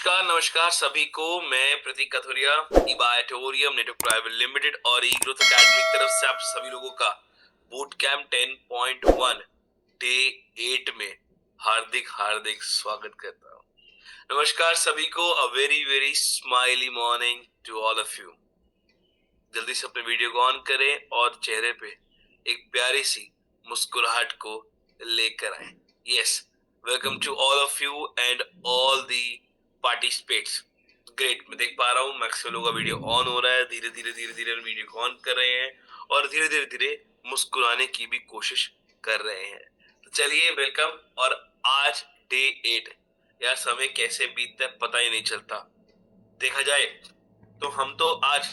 नमस्कार नमस्कार सभी को। मैं प्रतीक कथुरिया, इबाटोरियम नेटवर्क प्राइवेट लिमिटेड और ई ग्रोथ अकेडमी की तरफ से आप सभी लोगों का बूट कैंप 10.1 डे 8 में हार्दिक हार्दिक स्वागत करता हूँ। नमस्कार सभी को। A very very smiley morning to all of you. जल्दी से अपने वीडियो को ऑन करें और चेहरे पे एक प्यारी सी मुस्कुराहट को लेकर आए। Yes, welcome to all of you and all the participants. Great, मैं देख पा रहा हूँ मैक्सिमम लोगों का वीडियो ऑन हो रहा है। धीरे धीरे वीडियो को ऑन कर रहे हैं और धीरे धीरे मुस्कुराने की भी कोशिश कर रहे हैं। तो चलिए वेलकम। और आज डे 8, यार समय कैसे बीतता है पता ही नहीं चलता। देखा जाए तो हम तो आज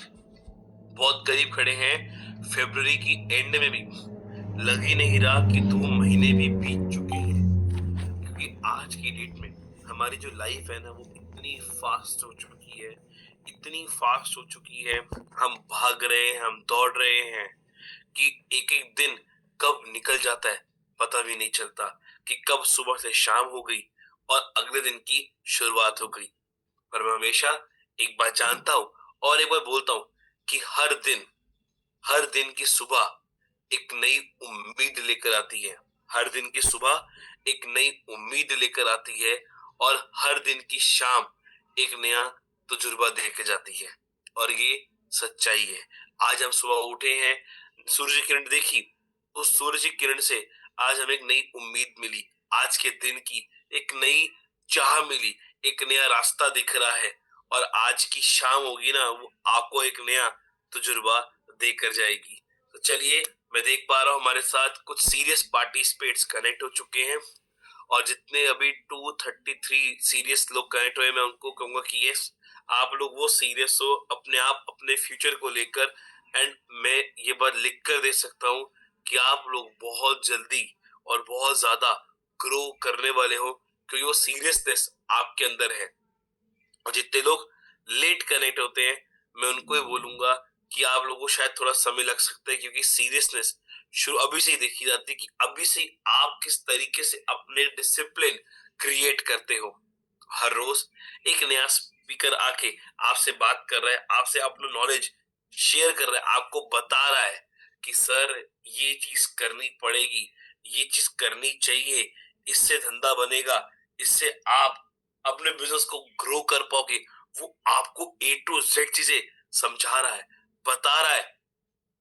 बहुत करीब खड़े हैं फरवरी की एंड में भी। लग ही नहीं रहा कि 2 महीने भी बीत चुके हैं, क्योंकि आज की डेट में हमारी जो लाइफ है ना वो इतनी फास्ट हो चुकी है, इतनी फास्ट हो चुकी है। हम भाग रहे हैं, हम दौड़ रहे हैं कि एक एक दिन कब निकल जाता है पता भी नहीं चलता, कि कब सुबह से शाम हो गई और अगले दिन की शुरुआत हो गई। पर मैं हमेशा एक बात जानता हूँ और एक बार बोलता हूँ कि हर दिन की सुबह एक नई उम्मीद लेकर आती है। हर दिन की सुबह एक नई उम्मीद लेकर आती है और हर दिन की शाम एक नया तजुर्बा दे के जाती है। और ये सच्चाई है। आज हम सुबह उठे हैं, सूरज की किरण देखी, उस सूरज की किरण से आज हमें एक नई उम्मीद मिली। आज के दिन की एक नई चाह मिली, एक नया रास्ता दिख रहा है। और आज की शाम होगी ना, वो आपको एक नया तजुर्बा देकर जाएगी। तो चलिए, मैं देख पा रहा हूँ हमारे साथ कुछ सीरियस पार्टिसिपेट्स कनेक्ट हो चुके हैं और जितने अभी 233 सीरियस लोग कनेक्ट हुए, मैं उनको कहूंगा कि यस, आप लोग वो सीरियस हो अपने आप अपने फ्यूचर को लेकर। एंड मैं ये बात लिख कर दे सकता हूँ कि आप लोग बहुत जल्दी और बहुत ज्यादा ग्रो करने वाले हो, क्योंकि वो सीरियसनेस आपके अंदर है। और जितने लोग लेट कनेक्ट होते हैं, मैं उनको ही बोलूंगा कि आप लोगों को शायद थोड़ा समय लग सकता है, क्योंकि सीरियसनेस शुरू अभी से ही देखी जाती है कि अभी से आप किस तरीके से अपने डिसिप्लिन क्रिएट करते हो। हर रोज एक नया स्पीकर आके आपसे बात कर रहा है, आपसे अपना नॉलेज शेयर कर रहा है, आपको बता रहा है कि सर ये चीज करनी पड़ेगी, ये चीज करनी चाहिए, इससे धंधा बनेगा, इससे आप अपने बिजनेस को ग्रो कर पाओगे। वो आपको A to Z चीजें समझा रहा है, बता रहा है,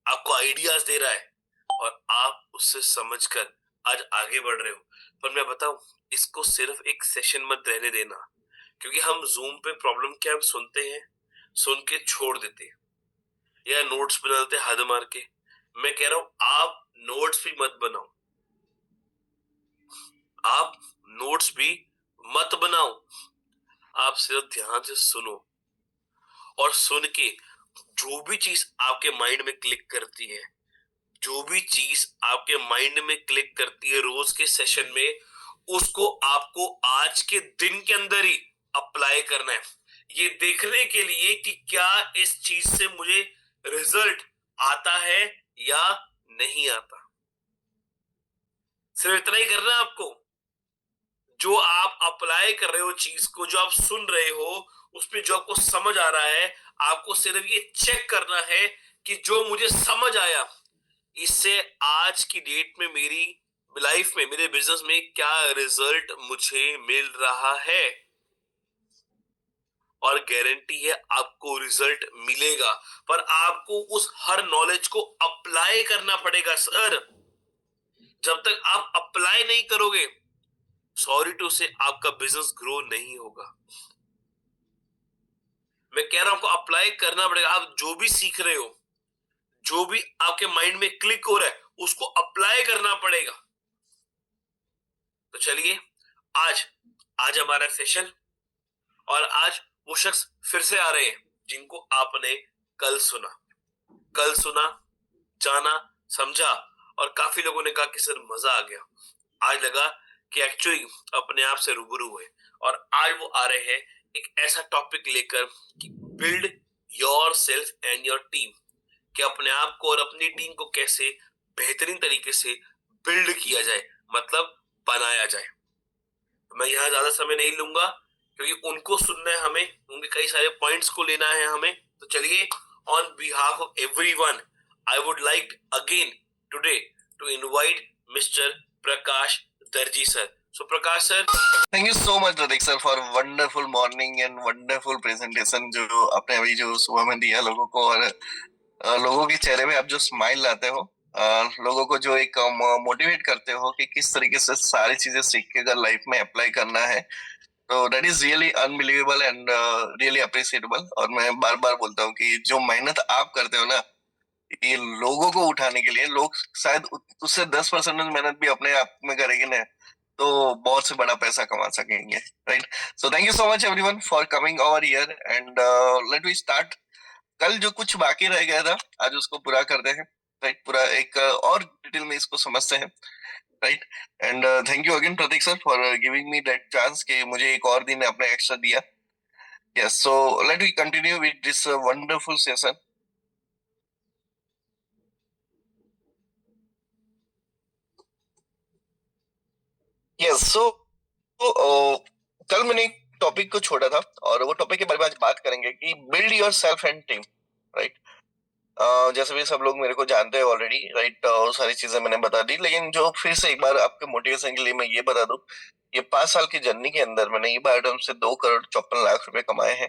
आपको आइडियाज दे रहा है और आप उससे समझकर आज आगे बढ़ रहे हो। पर मैं बताऊं, इसको सिर्फ एक सेशन मत रहने देना, क्योंकि हम जूम पे प्रॉब्लम क्या हम सुनते हैं, सुन के छोड़ देते हैं या नोट्स बना देते हद मार के। मैं कह रहा हूं आप नोट्स भी मत बनाओ, आप नोट्स भी मत बनाओ, आप सिर्फ ध्यान से सुनो। और सुन के जो भी चीज आपके माइंड में क्लिक करती है, जो भी चीज आपके माइंड में क्लिक करती है रोज के सेशन में, उसको आपको आज के दिन के अंदर ही अप्लाई करना है, ये देखने के लिए कि क्या इस चीज से मुझे रिजल्ट आता है या नहीं आता। सिर्फ इतना ही करना है आपको। जो आप अप्लाई कर रहे हो चीज को, जो आप सुन रहे हो, उसमें जो आपको समझ आ रहा है, आपको सिर्फ ये चेक करना है कि जो मुझे समझ आया, इससे आज की डेट में मेरी लाइफ में, मेरे बिजनेस में क्या रिजल्ट मुझे मिल रहा है। और गारंटी है आपको रिजल्ट मिलेगा, पर आपको उस हर नॉलेज को अप्लाई करना पड़ेगा सर। जब तक आप अप्लाई नहीं करोगे, सॉरी टू से, आपका बिजनेस ग्रो नहीं होगा। मैं कह रहा हूं आपको अप्लाई करना पड़ेगा। आप जो भी सीख रहे हो, जो भी आपके माइंड में क्लिक हो रहा है, उसको अप्लाई करना पड़ेगा। तो चलिए, आज आज हमारा सेशन, और आज वो शख्स फिर से आ रहे हैं जिनको आपने कल सुना, जाना, समझा, और काफी लोगों ने कहा कि सर मजा आ गया। आज लगा कि एक्चुअली अपने आप से रूबरू हुए। और आज वो आ रहे हैं एक ऐसा टॉपिक लेकर कि build your self and your team, कि अपने आप को और अपनी टीम को कैसे बेहतरीन तरीके से बिल्ड किया जाए, मतलब बनाया जाए। तो मैं यहां ज्यादा समय नहीं लूंगा, क्योंकि उनको सुनना है हमें, उनके कई सारे पॉइंट्स को लेना है हमें। तो चलिए, on behalf of everyone, I would like again today to invite mister Prakash Darji sir. So Prakash sir, thank you so much Prateek sir for wonderful morning and wonderful presentation जो आपने अभी जो सुबह में दिया लोगों को। और लोगों के चेहरे पे आप जो स्माइल लाते हो, लोगों को जो एक मोटिवेट करते हो कि किस तरीके से सारी चीजें सीख के अगर लाइफ में अप्लाई करना है, तो that is really unbelievable and really appreciable. और मैं बार बार बोलता हूँ कि जो मेहनत आप करते हो ना, ये लोगों को उठाने के लिए, लोग शायद उससे 10% मेहनत भी अपने आप में करेंगे ना, तो बहुत से बड़ा पैसा कमा सकेंगे। Right. So thank you so much everyone for coming over here and let we start. कल जो कुछ बाकी रह गया था, आज उसको पूरा करते हैं। राइट। पूरा एक और डिटेल में इसको समझते हैं। Right. And thank you again Pratik sir for giving me that chance कि मुझे एक और दिन आपने एक्स्ट्रा दिया। Yes, so let we continue with this wonderful session. Yes, so कल मैंने एक टॉपिक को छोड़ा था, और वो टॉपिक के बारे में आज बात करेंगे कि build your self and team. Right. जैसे भी सब लोग मेरे को जानते हैं ऑलरेडी। राइट। और सारी चीजें मैंने बता दी, लेकिन जो फिर से एक बार आपके मोटिवेशन के लिए मैं ये बता दूं, ये 5 साल की जर्नी के अंदर मैंने ई बायोडर्म से 2 करोड़ 54 लाख रुपए कमाए हैं।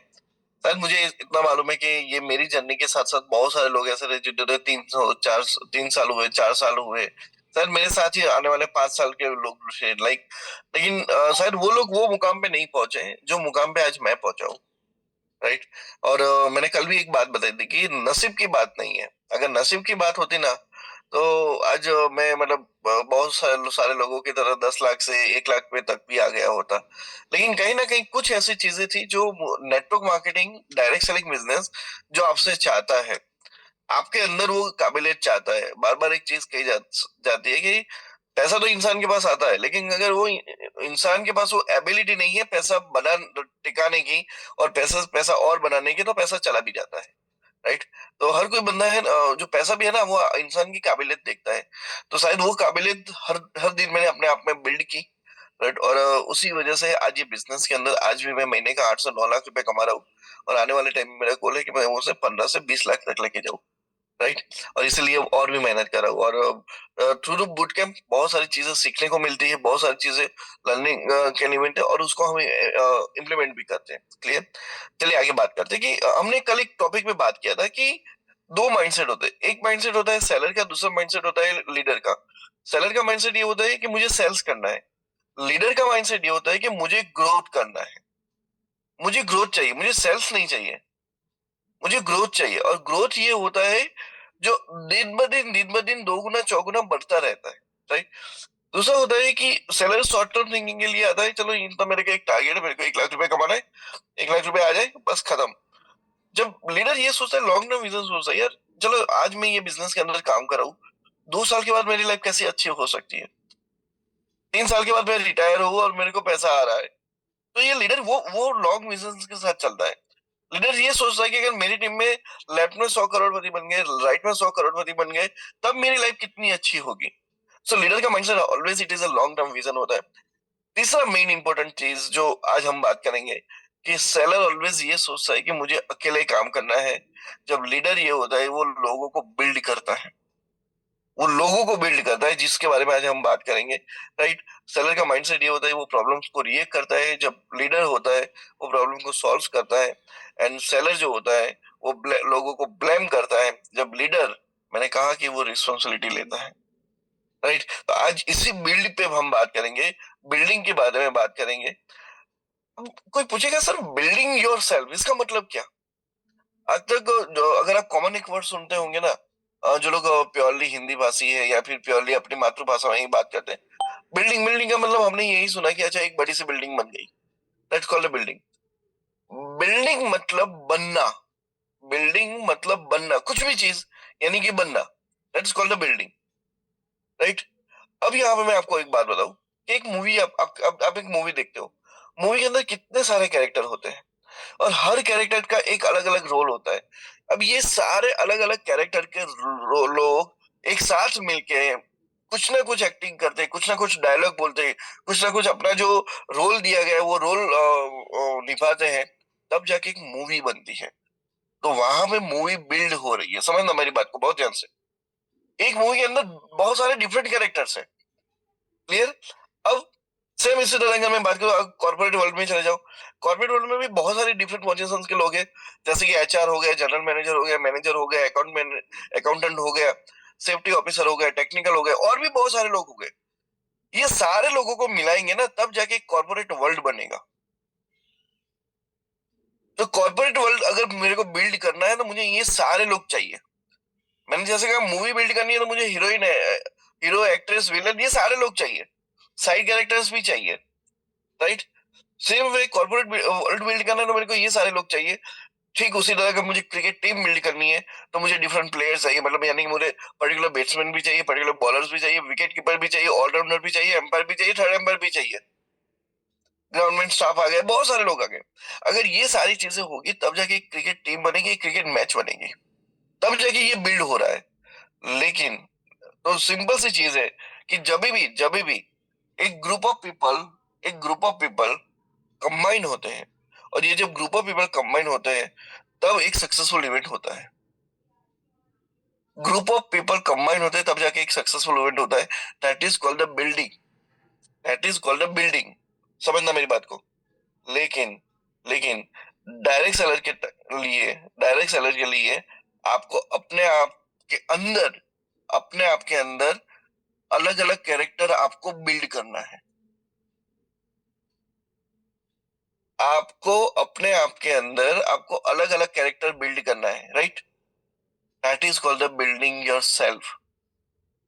शायद मुझे इतना मालूम है कि ये मेरी जर्नी के साथ साथ बहुत सारे लोग ऐसे रहे जिन्होंने 3 साल हुए, 4 साल हुए, शायद मेरे साथ ही आने वाले 5 साल के लोग लाइक। लेकिन शायद वो लोग वो मुकाम पे नहीं पहुंचे हैं जो मुकाम पे आज मैं पहुंचा हूँ। राइट। और मैंने कल भी एक बात बताई थी कि नसीब की बात नहीं है। अगर नसीब की बात होती ना, तो आज मैं मतलब बहुत सारे सारे लोगों की तरह 10 लाख से 1 लाख पे तक भी आ गया होता। लेकिन कहीं ना कहीं कुछ ऐसी चीजें थी जो network marketing, direct selling business जो आपसे चाहता है, आपके अंदर वो काबिलियत चाहता है। बार बार एक चीज कही जाती है कि पैसा तो इंसान के पास आता है, लेकिन अगर वो इंसान के पास वो एबिलिटी नहीं है पैसा बना टिकाने की, और पैसा पैसा और बनाने की, तो पैसा चला भी जाता है। राइट। तो हर कोई बंदा है जो पैसा भी है ना, वो इंसान की काबिलियत देखता है। तो शायद वो काबिलियत हर हर दिन मैंने अपने आप में बिल्ड की। राइट। और उसी वजह से आज ये बिजनेस के अंदर आज भी मैं महीने का 8 से 9 लाख रुपए कमा रहा हूँ। और आने वाले टाइम में मेरा गोल है कि मैं उसे 15 से 20 लाख तक लेके जाऊँ। राइट। और इसलिए और भी मेहनत कर रहा हूँ। और थ्रू बूट कैंप बहुत सारी चीजें सीखने को मिलती है, बहुत सारी चीजें लर्निंग कैन इवेंट है, और उसको हम इम्प्लीमेंट भी करते हैं। क्लियर। चलिए आगे बात करते हैं कि हमने कल एक टॉपिक पे बात किया था कि 2 माइंडसेट होते हैं। एक माइंडसेट होता है सेलर का, दूसरा माइंडसेट होता है लीडर का। सेलर का माइंडसेट ये होता है कि मुझे सेल्स करना है। लीडर का माइंडसेट ये होता है कि मुझे ग्रोथ करना है। मुझे ग्रोथ चाहिए, मुझे सेल्स नहीं चाहिए, मुझे ग्रोथ चाहिए। और ग्रोथ ये होता है जो दिन ब दिन दोगुना चौगुना बढ़ता रहता है। राइट। दूसरा होता है कि सेलर शॉर्ट टर्म थिंकिंग के लिए आता है, चलो इन तो मेरे को एक टारगेट है, मेरे को 1 लाख रुपए कमाना है, 1 लाख रुपए आ जाए बस खत्म। जब लीडर ये सोचता है, लॉन्ग टर्म विजन सोचता है, यार चलो आज मैं ये बिजनेस के अंदर काम कर रहा हूँ, 2 साल के बाद मेरी लाइफ कैसी अच्छी हो सकती है, 3 साल के बाद मैं रिटायर हूँ और मेरे को पैसा आ रहा है। तो ये लीडर वो लॉन्ग विजन के साथ चलता है। लीडर ये सोचता है कि अगर मेरी टीम में लेफ्ट में 100 करोड़पति बन गए, राइट में 100 करोड़पति बन गए, तब मेरी लाइफ कितनी अच्छी होगी। सो लीडर का mindset always it is a long term vision होता है। तीसरा मेन इंपॉर्टेंट चीज जो आज हम बात करेंगे कि सेलर ऑलवेज ये सोचता है कि मुझे अकेले काम करना है। जब लीडर ये होता है, वो लोगों को बिल्ड करता है, वो लोगों को बिल्ड करता है, जिसके बारे में आज हम बात करेंगे। राइट। सेलर का माइंडसेट ये होता है, वो प्रॉब्लम्स को रिएक्ट करता है। जब लीडर होता है, वो प्रॉब्लम को सॉल्व करता है। एंड सेलर जो होता है, वो लोगों को ब्लेम करता है। जब लीडर, मैंने कहा कि वो रिस्पॉन्सिबिलिटी लेता है। राइट। तो आज इसी बिल्ड पे हम बात करेंगे, बिल्डिंग के बारे में बात करेंगे। अब कोई पूछेगा सर बिल्डिंग योर सेल्फ इसका मतलब क्या। आज तक जो अगर आप कॉमन एक वर्ड सुनते होंगे ना, जो लोग प्योरली हिंदी भाषी है या फिर प्योरली अपनी मातृभाषा में ही बात करते हैं, बिल्डिंग बिल्डिंग का मतलब हमने यही सुना कि अच्छा एक बड़ी सी बिल्डिंग बन गई, that's called a building. Building मतलब बनना। बिल्डिंग मतलब बनना, कुछ भी चीज यानी कि बनना, that's called a building. Right. अब यहाँ पे मैं आपको एक बात बताऊं कि एक मूवी आप एक मूवी देखते हो, मूवी के अंदर कितने सारे कैरेक्टर होते हैं, और हर कैरेक्टर का एक अलग अलग रोल होता है। अब ये सारे अलग अलग कैरेक्टर के लोग एक साथ मिलके कुछ ना कुछ एक्टिंग करते हैं, कुछ ना कुछ डायलॉग बोलते हैं, कुछ ना कुछ अपना जो रोल दिया गया है वो रोल निभाते हैं, तब जाके एक मूवी बनती है। तो वहां पे मूवी बिल्ड हो रही है, समझना मेरी बात को बहुत ध्यान से। एक मूवी के अंदर बहुत सारे डिफरेंट कैरेक्टर्स हैं। क्लियर? अब सेम इसी तरह अगर मैं बात करूँ कॉर्पोरेट वर्ल्ड में चले जाओ, कॉर्पोरेट वर्ल्ड में भी बहुत सारे डिफरेंट पोजीशंस के लोग हैं। जैसे कि एचआर हो गया, जनरल मैनेजर हो गया, मैनेजर हो गया, अकाउंटेंट हो गया, सेफ्टी ऑफिसर हो गया, टेक्निकल हो गया, और भी बहुत सारे लोग हो गए। ये सारे लोगों को मिलाएंगे ना, तब जाके कॉर्पोरेट वर्ल्ड बनेगा। तो कॉर्पोरेट वर्ल्ड अगर मेरे को बिल्ड करना है तो मुझे ये सारे लोग चाहिए। मैंने जैसे कहा मूवी बिल्ड करनी है तो मुझे हीरोइन, हीरो, एक्ट्रेस, विलन, ये सारे लोग चाहिए, साइड कैरेक्टर्स भी चाहिए, right? Same way corporate world build करना है तो मेरे को ये सारे लोग चाहिए। ठीक उसी तरह अगर मुझे क्रिकेट टीम बिल्ड करनी है तो मुझे डिफरेंट प्लेयर्स चाहिए, मतलब यानी कि मुझे पर्टिकुलर बैट्समैन भी चाहिए, पर्टिकुलर बॉलर्स भी चाहिए, विकेट कीपर भी चाहिए, ऑलराउंडर भी चाहिए, एम्पायर भी चाहिए, थर्ड एम्पायर भी चाहिए, गवर्नमेंट स्टाफ आ गए, बहुत सारे लोग आ गए। अगर ये सारी चीजें होगी तब जाके एक क्रिकेट टीम बनेगी, क्रिकेट मैच बनेगी, तब जाके ये बिल्ड हो रहा है। लेकिन तो सिंपल सी चीज है कि जब भी एक ग्रुप ऑफ पीपल कंबाइन होते हैं, और ये जब ग्रुप ऑफ पीपल कंबाइन होते हैं तब एक सक्सेसफुल इवेंट होता है। ग्रुप ऑफ पीपल कंबाइन होते हैं तब जाके एक सक्सेसफुल इवेंट होता है। That is called the building, that is called the building. समझना मेरी बात को। लेकिन लेकिन डायरेक्ट सेलर के लिए डायरेक्ट सेलर के लिए आपको अपने आप के अंदर अलग अलग कैरेक्टर आपको बिल्ड करना है। आपको अपने आप के अंदर आपको अलग अलग कैरेक्टर बिल्ड करना है, right? That is called the building yourself,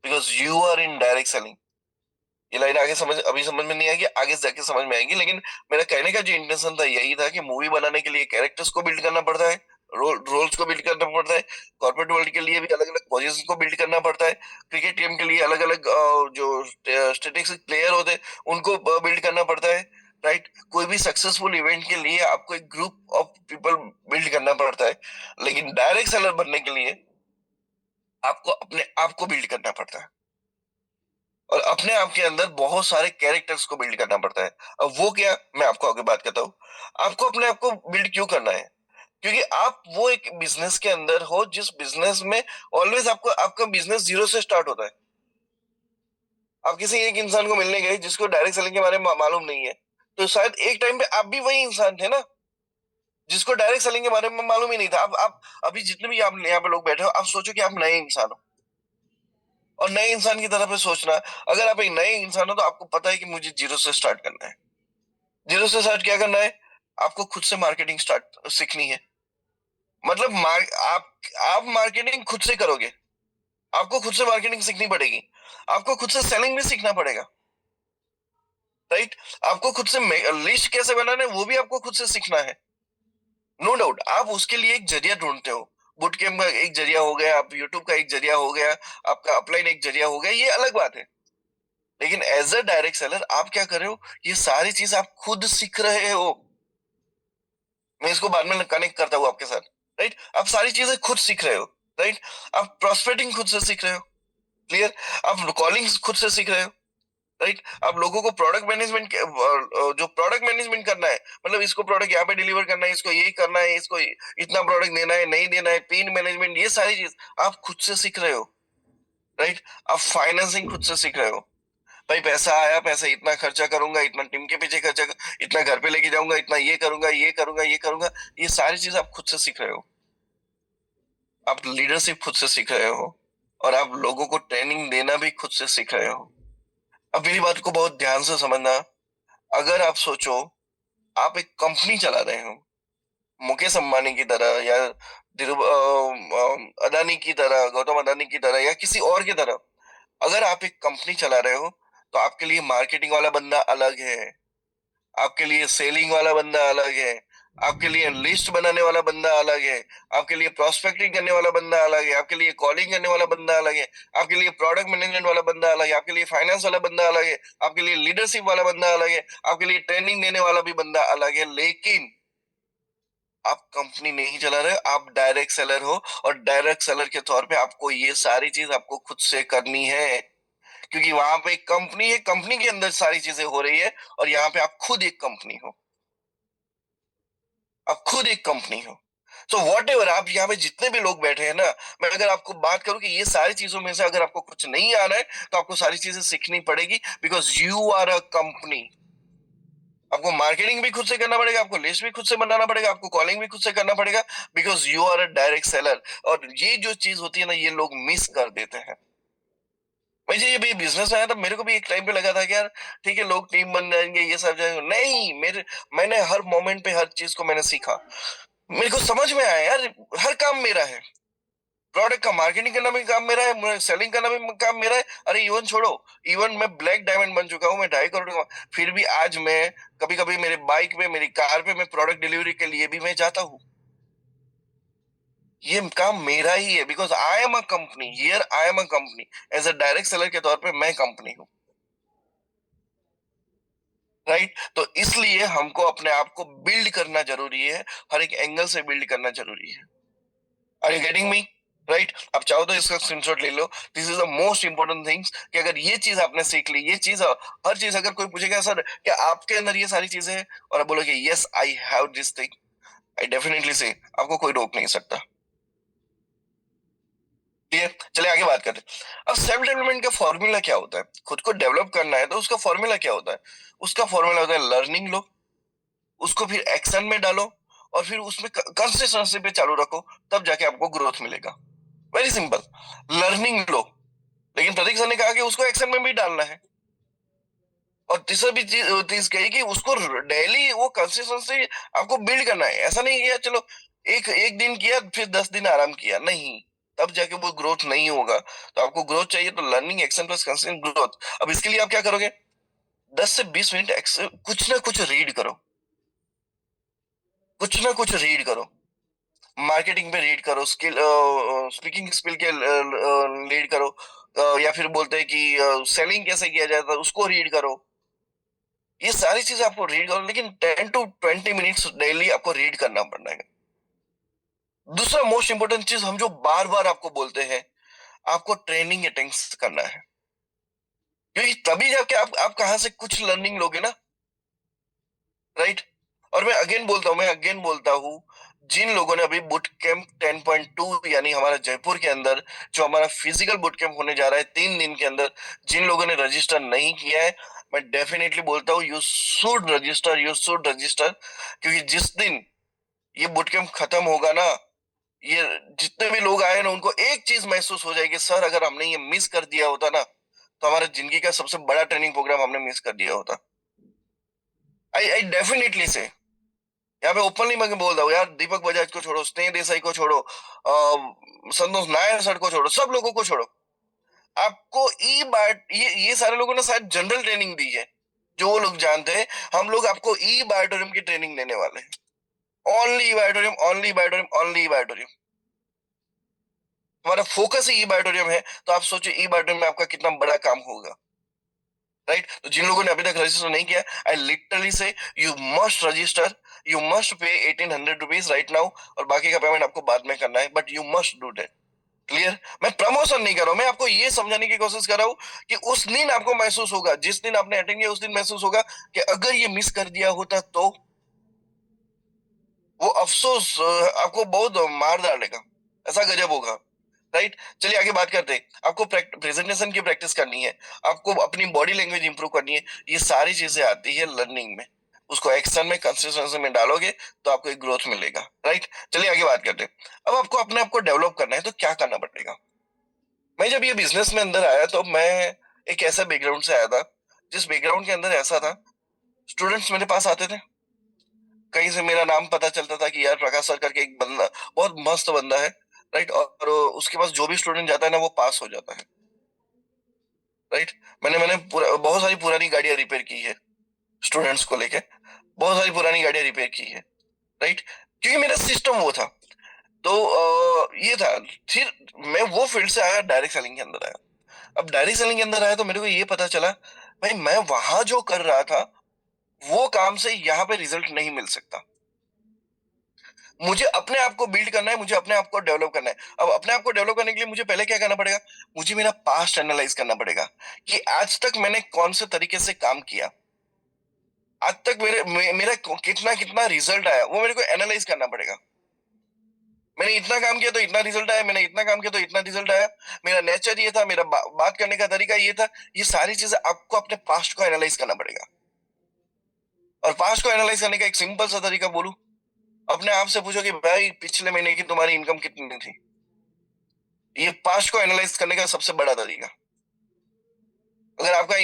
because you are in direct selling. ये लाइन आगे समझ अभी समझ में नहीं आएगी, आगे जाके समझ में आएगी। लेकिन मेरा कहने का जो इंटेंशन था यही था कि मूवी बनाने के लिए कैरेक्टर्स को बिल्ड करना पड़ता है, रोल्स को बिल्ड करना पड़ता है। कॉर्पोरेट वर्ल्ड के लिए भी अलग अलग पोजीशन को बिल्ड करना पड़ता है। क्रिकेट टीम के लिए अलग अलग जो स्टैटिस्टिक प्लेयर होते हैं उनको बिल्ड करना पड़ता है, राइट? कोई भी सक्सेसफुल इवेंट के लिए आपको एक ग्रुप ऑफ पीपल बिल्ड करना पड़ता है। लेकिन डायरेक्ट सेलर बनने के लिए आपको अपने आप को बिल्ड करना पड़ता है, और अपने आप के अंदर बहुत सारे कैरेक्टर्स को बिल्ड करना पड़ता है। अब वो क्या, मैं आपको आगे बात करता हूँ। आपको अपने आप को बिल्ड क्यों करना है? क्योंकि आप वो एक बिजनेस के अंदर हो जिस बिजनेस में ऑलवेज आपको आपका बिजनेस जीरो से स्टार्ट होता है। आप किसी एक इंसान को मिलने गए जिसको डायरेक्ट सेलिंग के बारे में मालूम नहीं है, तो शायद एक टाइम पे आप भी वही इंसान थे ना, जिसको डायरेक्ट सेलिंग के बारे में मालूम ही नहीं था। आप अभी जितने भी आप यहाँ पे लोग बैठे हो, आप सोचो कि आप नए इंसान हो, और नए इंसान की तरफ से सोचना। अगर आप एक नए इंसान हो तो आपको पता है कि मुझे जीरो से स्टार्ट करना है। जीरो से स्टार्ट क्या करना है? आपको खुद से मार्केटिंग स्टार्ट सीखनी है। मतलब आप मार्केटिंग खुद से करोगे, आपको खुद से मार्केटिंग सीखनी पड़ेगी, आपको खुद से सेलिंग भी सीखना पड़ेगा, राइट? आपको खुद से लिस्ट कैसे बनाना है वो भी आपको खुद से सीखना है। नो डाउट आप उसके लिए एक जरिया ढूंढते हो। बुट कैम्प का एक जरिया हो गया, आप यूट्यूब का एक जरिया हो गया, आपका अपलाइन एक जरिया हो गया, ये अलग बात है। लेकिन एज अ डायरेक्ट सेलर आप क्या कर रहे हो? ये सारी चीज आप खुद सीख रहे हो। मैं इसको बाद में कनेक्ट करता हूँ आपके साथ, राइट? आप सारी चीजें खुद सीख रहे हो, राइट? आप प्रोस्पेक्टिंग खुद से सीख रहे हो, क्लियर? आप कॉलिंग खुद से सीख रहे हो, राइट? आप लोगों को प्रोडक्ट मैनेजमेंट, जो प्रोडक्ट मैनेजमेंट करना है, मतलब इसको प्रोडक्ट यहाँ पे डिलीवर करना है, इसको यही करना है, इसको इतना प्रोडक्ट देना है, नहीं देना है, पेन मैनेजमेंट, ये सारी चीज आप खुद से सीख रहे हो, राइट? आप फाइनेंसिंग खुद से सीख रहे हो। भाई पैसा आया, पैसा इतना खर्चा करूंगा, इतना टीम के पीछे खर्चा, इतना घर पे लेके जाऊंगा, इतना ये करूंगा, ये करूंगा, ये करूंगा, ये सारी चीज आप खुद से सीख रहे हो। आप लीडरशिप खुद से सीख रहे हो, और आप लोगों को ट्रेनिंग देना भी खुद से सीख रहे हो। अब मेरी बात को बहुत ध्यान से समझना। अगर आप सोचो आप एक कंपनी चला रहे हो, मुकेश अंबानी की तरह, या अदानी की तरह, गौतम अदानी की तरह, या किसी और की तरह, अगर आप एक कंपनी चला रहे हो तो आपके लिए मार्केटिंग वाला बंदा अलग है, आपके लिए सेलिंग वाला बंदा अलग है, आपके लिए लिस्ट बनाने वाला बंदा अलग है, आपके लिए प्रोस्पेक्टिंग करने वाला बंदा अलग है, आपके लिए कॉलिंग करने वाला बंदा अलग है, आपके लिए प्रोडक्ट मैनेजमेंट वाला बंदा अलग है, आपके लिए फाइनेंस वाला बंदा अलग है, आपके लिए लीडरशिप वाला बंदा अलग है, आपके लिए ट्रेनिंग देने वाला भी बंदा अलग है। लेकिन आप कंपनी नहीं चला रहे, आप डायरेक्ट सेलर हो, और डायरेक्ट सेलर के तौर पे आपको ये सारी चीज आपको खुद से करनी है। क्योंकि वहां पे एक कंपनी है, कंपनी के अंदर सारी चीजें हो रही है, और यहाँ पे आप खुद एक कंपनी हो, आप खुद एक कंपनी हो। तो वॉट एवर, आप यहाँ पे जितने भी लोग बैठे हैं ना, मैं अगर आपको बात करूं कि ये सारी चीजों में से अगर आपको कुछ नहीं आ रहा है तो आपको सारी चीजें सीखनी पड़ेगी, because you are a company. आपको मार्केटिंग भी खुद से करना पड़ेगा, आपको लिस्ट भी खुद से बनाना पड़ेगा, आपको कॉलिंग भी खुद से करना पड़ेगा, because you are a direct seller. और ये जो चीज होती है ना, ये लोग मिस कर देते हैं। मुझे ये भी बिजनेस आया तब मेरे को भी एक टाइम पे लगा था कि यार ठीक है, लोग टीम बन जाएंगे, ये सब जाएंगे। नहीं, मैंने हर मोमेंट पे हर चीज को मैंने सीखा। मेरे को समझ में आया यार, हर काम मेरा है। प्रोडक्ट का मार्केटिंग करना भी काम मेरा है, सेलिंग करना भी काम मेरा है। अरे इवन छोड़ो, इवन मैं ब्लैक डायमंड बन चुका हूँ, मैं 2.5 करोड़ का, फिर भी आज मैं कभी कभी मेरे बाइक पे, मेरी कार पे, मैं प्रोडक्ट डिलीवरी के लिए भी मैं जाता हूँ। ये काम मेरा ही है, because I am a company here, I am a company. As a direct seller के तौर पे मैं कंपनी हूँ, राइट। तो इसलिए हमको अपने आप को बिल्ड करना जरूरी है, हर एक एंगल से बिल्ड करना जरूरी है। Are you getting me? Right. अब चाहो तो इसका स्क्रीनशॉट ले लो। This is the most important things, कि अगर ये चीज आपने सीख ली, ये चीज, हर चीज, अगर कोई पूछेगा सर क्या आपके अंदर ये सारी चीजें हैं, और आप बोलोगे yes I have this thing, I definitely से, आपको कोई रोक नहीं सकता। ठीक है, चलिए आगे बात करते हैं। अब सेल्फ डेवलपमेंट का फॉर्मूला क्या होता है? खुद को डेवलप करना है तो उसका फॉर्मूला क्या होता है? उसका फॉर्मूला होता है लर्निंग लो, उसको फिर एक्शन में डालो, और फिर उसमें कंसिस्टेंसी पे चालू रखो, तब जाके आपको ग्रोथ मिलेगा। Very simple. लर्निंग लो, लेकिन प्रतीक सर ने कहा कि उसको एक्शन में भी डालना है। और तीसरा भी चीज कही कि उसको डेली वो कंसिस्टेंसी आपको बिल्ड करना है। ऐसा नहीं किया चलो एक एक दिन किया फिर 10 दिन आराम किया, नहीं, तब जाके वो ग्रोथ नहीं होगा। तो आपको ग्रोथ चाहिए तो learning, action plus consistent growth. अब इसके लिए आप क्या करोगे? 10 से 20 मिनट कुछ ना कुछ रीड करो, कुछ ना कुछ रीड करो। मार्केटिंग पे रीड करो, स्किल, स्पीकिंग स्किल के रीड करो, या फिर बोलते हैं कि सेलिंग कैसे किया जाता है उसको रीड करो। ये सारी चीज आपको रीड करो, लेकिन 10 to 20 मिनट्स डेली आपको रीड करना पड़ेगा। दूसरा मोस्ट इंपोर्टेंट चीज, हम जो बार बार आपको बोलते हैं, आपको ट्रेनिंग अटेंड करना है, क्योंकि तभी जाके आप कहाँ से कुछ लर्निंग लोगे ना, राइट। और मैं अगेन बोलता हूँ, जिन लोगों ने अभी बुट कैंप 10.2 यानी हमारा जयपुर के अंदर जो हमारा फिजिकल बुट कैंप होने जा रहा है 3 दिन के अंदर, जिन लोगों ने रजिस्टर नहीं किया है, मैं डेफिनेटली बोलता हूँ you should register, you should register. क्योंकि जिस दिन ये बुट कैंप खत्म होगा ना, ये जितने भी लोग आए ना, उनको एक चीज महसूस हो जाएगी, सर अगर हमने ये मिस कर दिया होता ना, तो हमारा जिंदगी का सबसे बड़ा ट्रेनिंग प्रोग्राम हमने मिस कर दिया होता। आई डेफिनेटली से, यहाँ पे ओपनली मैं बोल रहा हूँ यार, दीपक बजाज को छोड़ो, स्नेह देसाई को छोड़ो, संतोष नायर सर को छोड़ो, सब लोगों को छोड़ो, आपको ई बाट, ये सारे लोगों ने शायद जनरल ट्रेनिंग दी है, जो वो लोग जानते हैं। हम लोग आपको ई बायोटोरियम की ट्रेनिंग देने वाले हैं। Only E बायोटोरियम, only E बायोटोरियम, only E बायोटोरियम। हमारा फोकस ही ई बायोटोरियम है, तो आप सोचो ई बायोटोरियम में आपका कितना बड़ा काम होगा, राइट। तो जिन लोगों ने अभी तक रजिस्टर नहीं किया, आई लिटरली से you must register, you must pay 1800 rupees right now, और बाकी का पेमेंट आपको बाद में करना है, but you must do that. Clear? मैं प्रमोशन नहीं कर रहा हूं, मैं आपको ये समझाने की कोशिश कर रहा हूं कि उस दिन आपको महसूस होगा, जिस दिन आपने अटेंड किया उस दिन महसूस होगा कि अगर ये मिस कर दिया होता तो वो अफसोस आपको बहुत मार डालेगा, ऐसा गजब होगा, राइट। चलिए आगे बात करते हैं। आपको प्रेजेंटेशन की प्रैक्टिस करनी है, आपको अपनी बॉडी लैंग्वेज इंप्रूव करनी है, ये सारी चीजें आती है लर्निंग में। उसको एक्शन में, कंसिस्टेंसी में डालोगे तो आपको एक ग्रोथ मिलेगा, राइट। चलिए आगे बात करते हैं। अब आपको अपने आप को डेवलप करना है तो क्या करना पड़ेगा? मैं जब ये बिजनेस में अंदर आया तो मैं एक ऐसा बैकग्राउंड से आया था, जिस बैकग्राउंड के अंदर ऐसा था, स्टूडेंट्स मेरे पास आते थे, कहीं से मेरा नाम पता चलता था कि यार प्रकाश सर करके एक बंदा, बहुत मस्त बंदा है, राइट, और उसके पास जो भी स्टूडेंट जाता है ना वो पास हो जाता है, राइट। मैंने मैंने बहुत सारी पुरानी गाड़ियां रिपेयर की है स्टूडेंट्स को लेके, बहुत सारी पुरानी गाड़ियां रिपेयर की है, राइट, क्योंकि मेरा सिस्टम वो था। तो ये था। फिर मैं वो फील्ड से आया, डायरेक्ट सेलिंग के अंदर आया। अब डायरेक्ट सेलिंग के अंदर आया तो मेरे को ये पता चला, भाई मैं वहां जो कर रहा था वो काम से यहाँ पे रिजल्ट नहीं मिल सकता। मुझे अपने आप को बिल्ड करना है, मुझे अपने आप को डेवलप करना है। अब अपने आप को डेवलप करने के लिए मुझे पहले क्या करना पड़ेगा? मुझे मेरा पास्ट एनालाइज करना पड़ेगा कि आज तक मैंने कौन से तरीके से काम किया, आज तक मेरा कितना कितना रिजल्ट आया, वो मेरे को एनालाइज करना पड़ेगा। मैंने इतना काम किया तो इतना रिजल्ट आया, मैंने इतना काम किया तो इतना रिजल्ट आया, मेरा नेचर ये था, मेरा बात करने का तरीका ये था। ये सारी चीजें आपको अपने पास्ट को एनालाइज करना पड़ेगा। और पास्ट को एनालाइज करने का एक सिंपल सा तरीका बोलूं, अपने आप से पूछो कि भाई पिछले महीने की तुम्हारी इनकम कितनी थी। ये पास्ट को एनालाइज करने का सबसे बड़ा तरीका। अगर आपका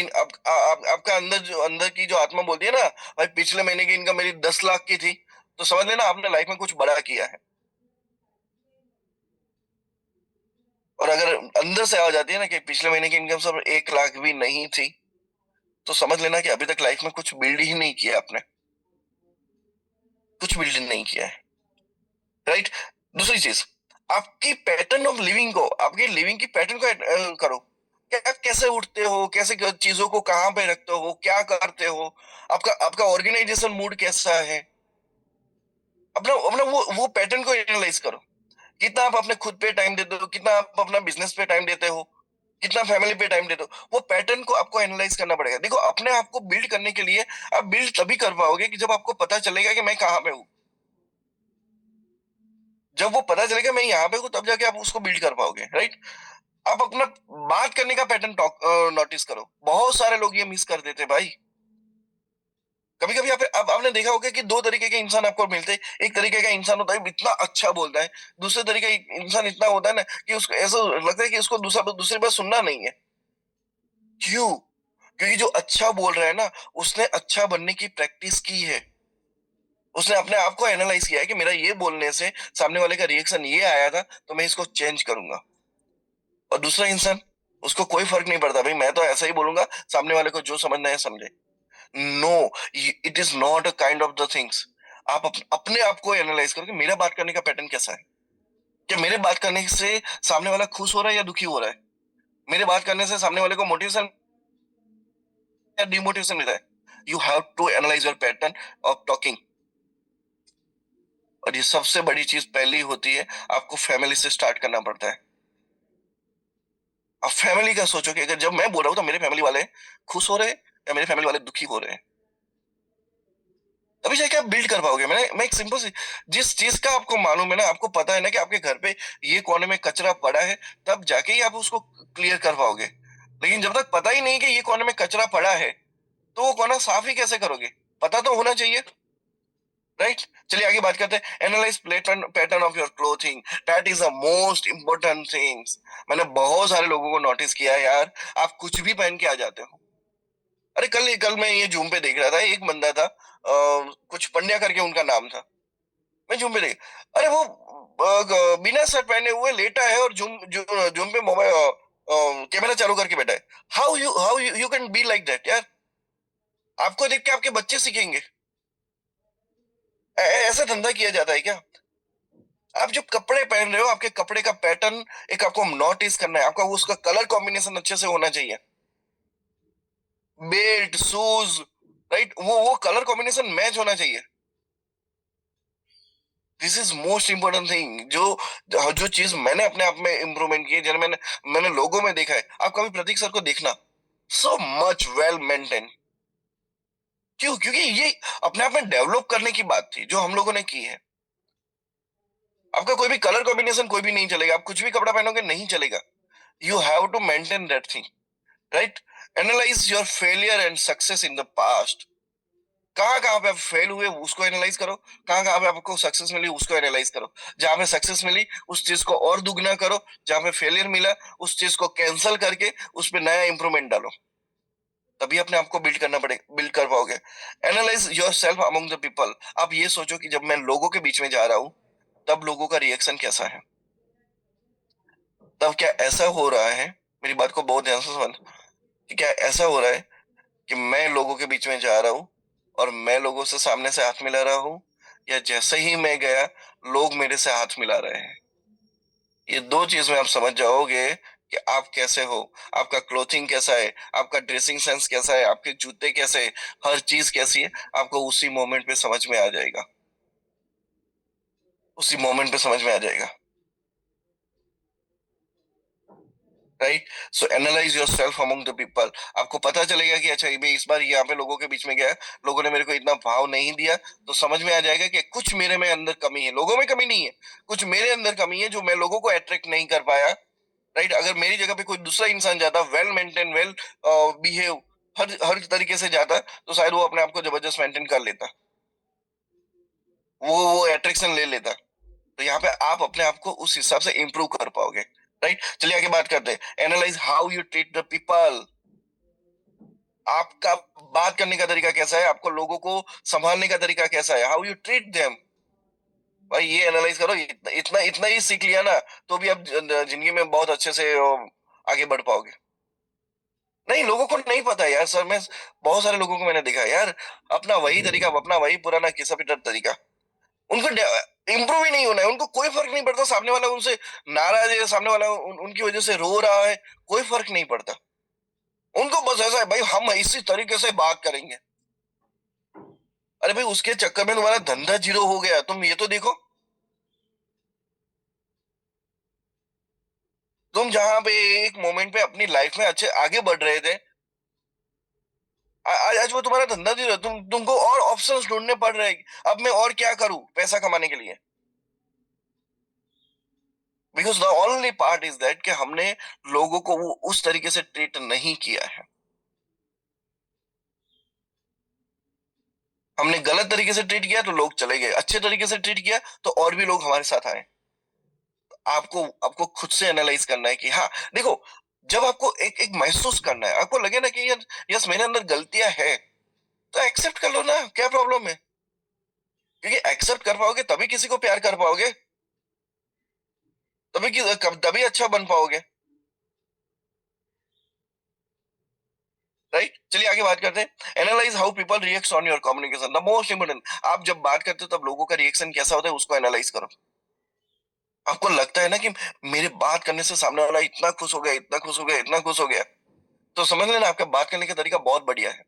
आपका अंदर जो अंदर की जो आत्मा बोलती है ना, भाई पिछले महीने की इनकम मेरी 10 लाख की थी, तो समझ लेना आपने लाइफ में कुछ बड़ा किया है। और अगर अंदर से आ जाती है ना कि पिछले महीने की इनकम सब 1 लाख भी नहीं थी, तो समझ लेना कि अभी तक लाइफ में कुछ बिल्ड ही नहीं किया आपने, कुछ बिल्ड नहीं किया है। राइट। दूसरी चीज, आपकी पैटर्न ऑफ लिविंग को, आपकी लिविंग की पैटर्न को करो। क्या कैसे उठते हो, कैसे चीजों को कहाँ पे रखते हो, क्या करते हो, आपका आपका ऑर्गेनाइजेशन मूड कैसा है। अपना अपना वो पैटर्न को एनालाइज करो। कितना आप अपने खुद पे टाइम देते हो, कितना आप अपना बिजनेस पे टाइम देते हो, कितना फैमिली पे टाइम देते हो। वो पैटर्न को आपको एनालाइज करना पड़ेगा। देखो, अपने आप को बिल्ड करने के लिए आप बिल्ड तभी कर पाओगे कि जब आपको पता चलेगा कि मैं कहाँ पे हूँ। जब वो पता चलेगा मैं यहाँ पे हूँ, तब जाके आप उसको बिल्ड कर पाओगे। राइट। आप अपना बात करने का पैटर्न नोटिस करो। बहुत सारे लोग ये मिस कर देते भाई। कभी कभी आप आपने देखा होगा कि दो तरीके के इंसान आपको मिलते हैं। एक तरीके का इंसान होता है इतना अच्छा बोलता है, दूसरे तरीके का इंसान इतना होता है ना कि उसको ऐसा लगता है कि उसको दूसरी बात सुनना नहीं है। क्यों? क्योंकि जो अच्छा बोल रहा है ना, उसने अच्छा बनने की प्रैक्टिस की है। उसने अपने आप को एनालाइज किया है कि मेरा ये बोलने से सामने वाले का रिएक्शन ये आया था, तो मैं इसको चेंज करूंगा। और दूसरा इंसान, उसको कोई फर्क नहीं पड़ता, भाई मैं तो ऐसा ही बोलूंगा, सामने वाले को जो समझना है समझे। No, it is not a kind of the things. आप अपने आप को एनालाइज करो कि मेरा बात करने का पैटर्न कैसा है। क्या मेरे बात करने से सामने वाला खुश हो रहा है या दुखी हो रहा है? मेरे बात करने से सामने वाले को मोटिवेशन या डिमोटिवेशन मिल रहा है? You have to analyse your pattern of talking. और ये सबसे बड़ी चीज पहली होती है, आपको फैमिली से स्टार्ट करना पड़ता है। आप फैमिली का सोचो कि अगर जब मैं बोल रहा हूँ तो मेरे फैमिली वाले खुश हो रहे हैं या मेरे फैमिली वाले दुखी हो रहे हैं, तभी जाके आप बिल्ड कर पाओगे। मैं एक सिंपल सी, जिस चीज का आपको मालूम है ना, आपको पता है ना कि आपके घर पे ये कोने में कचरा पड़ा है, तब जाके ही आप उसको क्लियर कर पाओगे। लेकिन जब तक पता ही नहीं कि ये कोने में कचरा पड़ा है, तो वो कोना साफ ही कैसे करोगे? पता तो होना चाहिए। राइट। चलिए आगे बात करते हैं। Analyse pattern pattern of your clothing, that is the most important things. मैंने बहुत सारे लोगों को नोटिस किया है यार, आप कुछ भी पहन के आ जाते हो। अरे कल कल मैं ये जूम पे देख रहा था, एक बंदा था, कुछ पंड्या करके उनका नाम था। मैं जूम पे देख, अरे वो बिना शर्ट पहने हुए लेटा है और जूम पे मोबाइल कैमरा चालू करके बैठा है। How you can be like that यार? आपको देख के आपके बच्चे सीखेंगे। ऐसा धंधा किया जाता है क्या? आप जो कपड़े पहन रहे हो, आपके कपड़े का पैटर्न एक आपको नोटिस करना है। आपका उसका कलर कॉम्बिनेशन अच्छे से होना चाहिए। बेल्ट, शूज, राइट, वो कलर कॉम्बिनेशन मैच होना चाहिए। This is most important thing. जो जो चीज मैंने अपने आप में इंप्रूवमेंट की है, जब मैंने मैंने लोगों में देखा है, आप कभी प्रतीक सर को देखना, सो मच वेल मेंटेन। क्यों? क्योंकि ये अपने आप में डेवलप करने की बात थी जो हम लोगों ने की है। आपका कोई भी कलर कॉम्बिनेशन कोई भी नहीं चलेगा, आप कुछ भी कपड़ा पहनोगे नहीं चलेगा। You have to maintain that thing. Right. Analyse your failure and success in the past. कहाँ कहाँ पे आप फेल हुए उसको एनालाइज करो, कहाँ कहाँ पे आपको सक्सेस मिली उसको एनालाइज करो। जहां पे सक्सेस मिली उस चीज को और दुगना करो, जहां पे फेलियर मिला उस चीज को कैंसिल करके उस पे नया इंप्रूवमेंट डालो। तभी अपने आप को बिल्ड करना पड़ेगा, बिल्ड कर पाओगे। Analyse your self among the people. आप ये सोचो कि जब मैं लोगों के बीच में जा रहा हूँ, तब लोगों का रिएक्शन कैसा है। तब क्या ऐसा हो रहा है, मेरी बात को बहुत ध्यान से समझ, कि क्या ऐसा हो रहा है कि मैं लोगों के बीच में जा रहा हूँ और मैं लोगों से सामने से हाथ मिला रहा हूँ, या जैसे ही मैं गया लोग मेरे से हाथ मिला रहे हैं। ये दो चीज में आप समझ जाओगे कि आप कैसे हो, आपका क्लोथिंग कैसा है, आपका ड्रेसिंग सेंस कैसा है, आपके जूते कैसे हैं, हर चीज कैसी है, आपको उसी मोमेंट पे समझ में आ जाएगा। उसी मोमेंट पे समझ में आ जाएगा। Right. So analyse your self among the people. आपको पता चलेगा कि अच्छा भाई इस बार यहाँ पे लोगों के बीच में गया, लोगों ने मेरे को इतना भाव नहीं दिया, तो समझ में आ जाएगा कि कुछ मेरे में अंदर कमी है। लोगों में कमी नहीं है, कुछ मेरे अंदर कमी है जो मैं लोगों को अट्रैक्ट नहीं कर पाया। राइट। अगर मेरी जगह पे कोई दूसरा इंसान जाता, वेल मेंटेन, वेल बिहेव, हर हर तरीके से जाता, तो शायद वो अपने आप को जबरदस्त मेंटेन कर लेता, वो अट्रैक्शन ले लेता। तो यहाँ पे आप अपने आप को उस हिसाब से इंप्रूव कर पाओगे। राइट। चलिए आगे बात करते हैं। Analyse how you treat the people. आपका बात करने का तरीका कैसा है, आपको लोगों को संभालने का तरीका कैसा है, हाउ यू ट्रीट देम। भाई ये एनालाइज करो, इतना इतना इतना ही सीख लिया ना, तो भी आप जिंदगी में बहुत अच्छे से आगे बढ़ पाओगे। नहीं, लोगों को नहीं पता यार सर। मैं बहुत सारे लोगों को मैंने देखा यार, अपना वही तरीका, अपना वही पुराना घिसा पिटा तरीका। उनको इम्प्रूव ही नहीं होना है, उनको कोई फर्क नहीं पड़ता सामने वाला उनसे नाराज है, सामने वाला उनकी वजह से रो रहा है, कोई फर्क नहीं पड़ता। उनको बस ऐसा है भाई हम इसी तरीके से बात करेंगे। अरे भाई उसके चक्कर में तुम्हारा धंधा जीरो हो गया, तुम ये तो देखो। तुम जहां पे एक मोमेंट पे अपनी लाइफ में अच्छे आगे बढ़ रहे थे, आज आज वो तुम्हारा धंधा जीरो, तुमको और ऑप्शंस ढूंढने पड़ रहे हैं। अब मैं और क्या करूं पैसा कमाने के लिए। Because the only part is that कि हमने लोगों को वो उस तरीके से ट्रीट नहीं किया है। हमने गलत तरीके से ट्रीट किया तो लोग चले गए, अच्छे तरीके से ट्रीट किया तो और भी लोग हमारे साथ आए। आपको आपको खुद से एनालाइज करना है कि हाँ, देखो, जब आपको एक एक महसूस करना है, आपको लगे ना कि यार यस मेरे अंदर गलतियां है, तो एक्सेप्ट कर लो ना, क्या प्रॉब्लम है। क्योंकि एक्सेप्ट कर पाओगे तभी किसी को प्यार कर पाओगे, तभी अच्छा बन पाओगे। राइट। चलिए आगे बात करते हैं। Analyse how people react on your communication, the most important. आप जब बात करते हो तब लोगों का रिएक्शन कैसा होता है उसको एनालाइज करो। आपको लगता है ना कि मेरे बात करने से सामने वाला इतना खुश हो गया, इतना खुश हो गया, इतना खुश हो गया, तो समझ लेना आपका बात करने का तरीका बहुत बढ़िया है।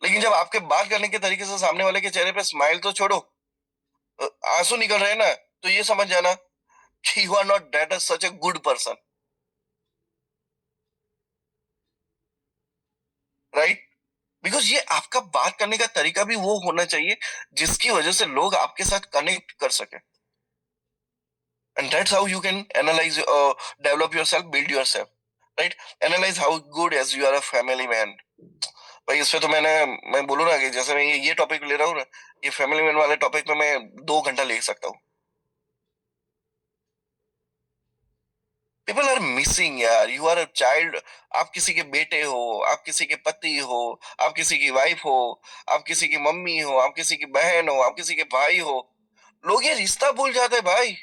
लेकिन जब आपके बात करने के तरीके से सामने वाले के चेहरे पे स्माइल तो छोड़ो, आंसू निकल रहे हैं ना, तो ये समझ जाना कि you are not that such a good person. Right. Because ये आपका बात करने का तरीका भी वो होना चाहिए जिसकी वजह से लोग आपके साथ कनेक्ट कर सके। And that's how you can analyse, develop yourself, build yourself. Right. Analyse how good as you are a family man. भाई इस पे तो मैं बोलूँ ना कि जैसे मैं ये टॉपिक ले रहा हूँ ना, ये फैमिली मैन वाले टॉपिक पे मैं 2 घंटा ले सकता हूँ। पीपल आर मिसिंग यार, यू आर अ चाइल्ड। आप किसी के बेटे हो, आप किसी के पति हो, आप किसी की वाइफ हो, आप किसी की मम्मी हो, आप किसी की बहन हो, आप किसी के भाई हो। लोग ये रिश्ता भूल जाते हैं भाई।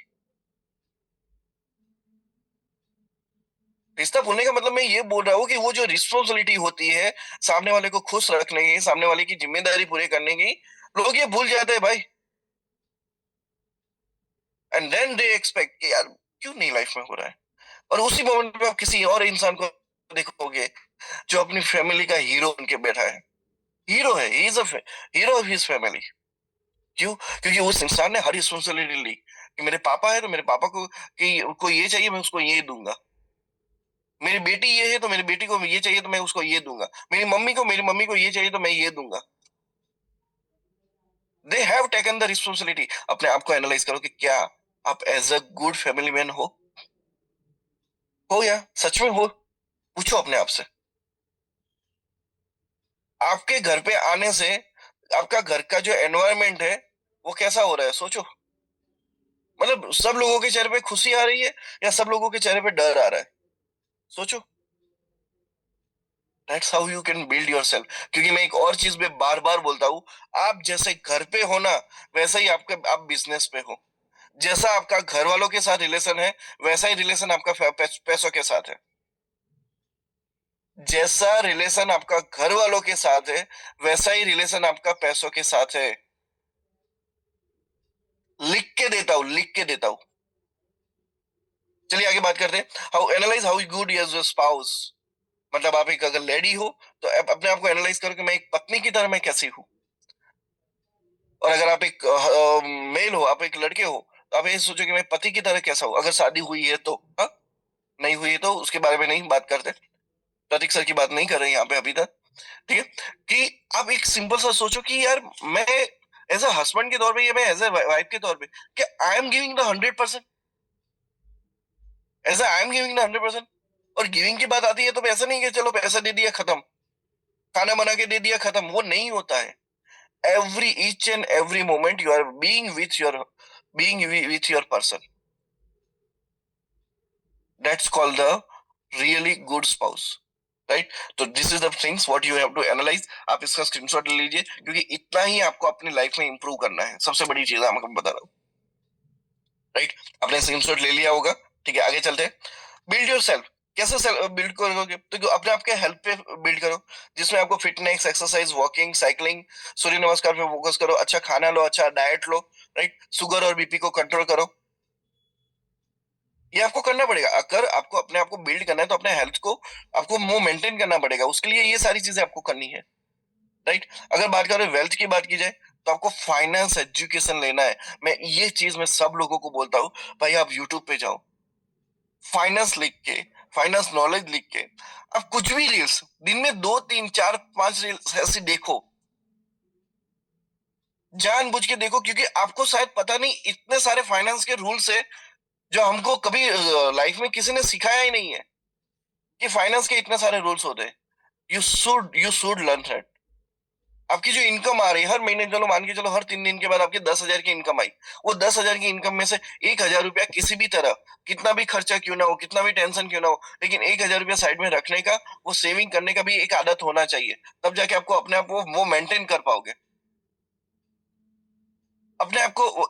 रिश्ता भूलने का मतलब मैं ये बोल रहा हूँ कि वो जो रिस्पॉन्सिबिलिटी होती है सामने वाले को खुश रखने की, सामने वाले की जिम्मेदारी पूरी करने की, लोग ये भूल जाते हैं भाई। एंड देन दे एक्सपेक्ट कि यार क्यों नहीं लाइफ में हो रहा है। और उसी मोमेंट पे आप किसी और इंसान को देखोगे जो अपनी फैमिली का हीरो बन के बैठा है। हीरो है, he is a hero of his family. क्यों? क्योंकि उस इंसान ने हर रिस्पॉन्सिबिलिटी ली कि मेरे पापा है तो मेरे पापा को कि को ये चाहिए मैं उसको ये दूंगा। मेरी बेटी ये है तो मेरी बेटी को ये चाहिए तो मैं उसको ये दूंगा। मेरी मम्मी को ये चाहिए तो मैं ये दूंगा। They have taken the responsibility. अपने आप को एनालाइज करो कि क्या आप as a good family man हो या सच में हो। पूछो अपने आप से। आपके घर पे आने से आपका घर का जो एनवायरनमेंट है वो कैसा हो रहा है, सोचो। मतलब सब लोगों के चेहरे पे खुशी आ रही है या सब लोगों के चेहरे पे डर आ रहा है, सोचो। That's how you can build your self. क्योंकि मैं एक और चीज में बार बार बोलता हूँ, आप जैसे घर पे हो ना, वैसा ही आपके आप बिजनेस पे हो। जैसा आपका घर वालों के साथ रिलेशन है, वैसा ही रिलेशन आपका पैसों के साथ है। जैसा रिलेशन आपका घर वालों के साथ है, वैसा ही रिलेशन आपका पैसों के साथ है। लिख के देता हूँ, लिख के देता हूँ। चलिए आगे बात करते हैं। How analyse how good is your spouse. मतलब आप एक अगर लेडी हो तो आप अपने आप को एनालाइज करो कि मैं एक पत्नी की तरह मैं कैसी हूँ। और अगर आप एक मेल हो, आप एक लड़के हो, अब ये सोचो कि मैं पति की तरह कैसा हूँ, अगर शादी हुई है तो, हाँ, नहीं हुई है तो उसके बारे में नहीं बात करते, प्रतीक सर की बात नहीं कर रहे हैं यहाँ पे अभी तक, ठीक है। कि आप एक सिंपल सा सोचो कि यार मैं एज ए हस्बैंड के तौर पे या मैं एज ए वाइफ के तौर पे, क्या आई एम गिविंग द 100%, ऐसा आई एम गिविंग द 100%। और गिविंग की बात आती है तो ऐसा नहीं कि चलो पैसा दे दिया खत्म, खाना बना के दे दिया खत्म, वो नहीं होता है। Every each and every moment you are being with your person, that's called the really good spouse, right. तो this is the things what you have to analyse. आप इसका स्क्रीनशॉट ले लीजिए, क्योंकि इतना ही आपको अपनी लाइफ में इंप्रूव करना है, सबसे बड़ी चीज है, मैं बता रहा हूँ, राइट। आपने स्क्रीनशॉट ले लिया होगा, ठीक है, आगे चलते हैं। बिल्ड योर सेल्फ, कैसे सेल्फ बिल्ड करोगे, तो अपने आप के हेल्थ पे बिल्ड करो, जिसमें आपको फिटनेस, एक्सरसाइज, वॉकिंग, साइकिलिंग, सूर्य नमस्कार पे फोकस करो, अच्छा खाना लो, अच्छा डाइट लो, राइट, शुगर और बीपी को कंट्रोल करो। ये आपको करना पड़ेगा, अगर आपको अपने आप को बिल्ड करना है तो अपने हेल्थ को आपको वो मेंटेन करना पड़ेगा, उसके लिए ये सारी चीजें आपको करनी है, राइट। अगर बात करें वेल्थ की बात की जाए, तो आपको फाइनेंस एजुकेशन लेना है। मैं ये चीज मैं सब लोगों को बोलता हूँ, भाई आप यूट्यूब पे जाओ, फाइनेंस लिख के, फाइनेंस नॉलेज लिख के, आप कुछ भी रील्स दिन में 2 3 4 5 रील्स ऐसी देखो, जानबूझ के देखो, क्योंकि आपको शायद पता नहीं इतने सारे फाइनेंस के रूल्स है जो हमको कभी लाइफ में किसी ने सिखाया ही नहीं है, कि फाइनेंस के इतने सारे रूल्स होते हैं। You should learn that. आपकी जो इनकम आ रही है हर महीने, चलो मान के चलो हर 3 दिन के बाद आपकी 10,000 की इनकम आई, वो 10,000 की इनकम में से 1,000 रुपया किसी भी तरह, कितना भी खर्चा क्यों ना हो, कितना भी टेंशन क्यों ना हो, लेकिन 1,000 रुपया साइड में रखने का, वो सेविंग करने का भी एक आदत होना चाहिए, तब जाके आपको अपने आप वो मेंटेन कर पाओगे। अपने आप को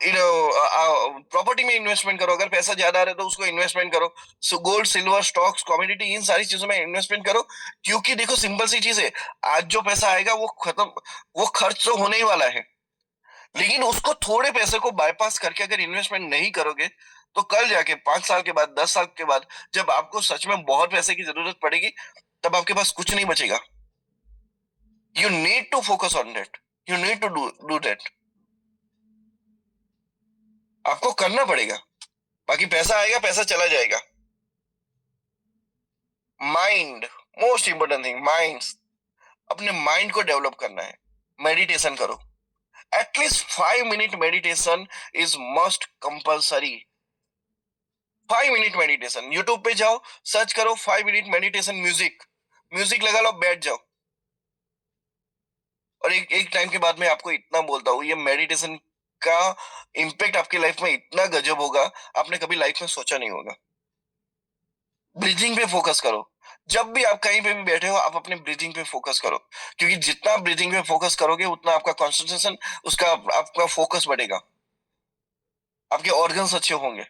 प्रॉपर्टी में इन्वेस्टमेंट करो, अगर पैसा ज्यादा आ रहा है तो उसको इन्वेस्टमेंट करो, so gold, silver, stocks, commodity, इन सारी चीजों में इन्वेस्टमेंट करो। क्योंकि देखो सिंपल सी चीज है, आज जो पैसा आएगा वो खत्म, वो खर्च तो होने ही वाला है, लेकिन उसको थोड़े पैसे को बाईपास करके अगर इन्वेस्टमेंट नहीं करोगे, तो कल जाके 5 साल के बाद, 10 साल के बाद, जब आपको सच में बहुत पैसे की जरूरत पड़ेगी, तब आपके पास कुछ नहीं बचेगा। You need to focus on that, you need to do that, आपको करना पड़ेगा। बाकी पैसा आएगा, पैसा चला जाएगा। Mind, most important thing, mind, अपने माइंड को डेवलप करना है। मेडिटेशन करो, at least 5 minute meditation is must compulsory. 5 minute meditation, YouTube पे जाओ, सर्च करो 5 मिनट मेडिटेशन, म्यूजिक, म्यूजिक लगा लो, बैठ जाओ। और एक एक टाइम के बाद मैं आपको इतना बोलता हूँ, ये मेडिटेशन का इम्पैक्ट आपकी लाइफ में इतना गजब होगा, आपने कभी लाइफ में सोचा नहीं होगा। ब्रीथिंग पे फोकस करो, जब भी आप कहीं पे भी बैठे हो, आप अपने ब्रीथिंग पे फोकस करो, क्योंकि जितना ब्रीथिंग पे फोकस करोगे उतना आपका कॉन्सेंट्रेशन, उसका आपका फोकस बढ़ेगा, आपके ऑर्गन्स अच्छे होंगे।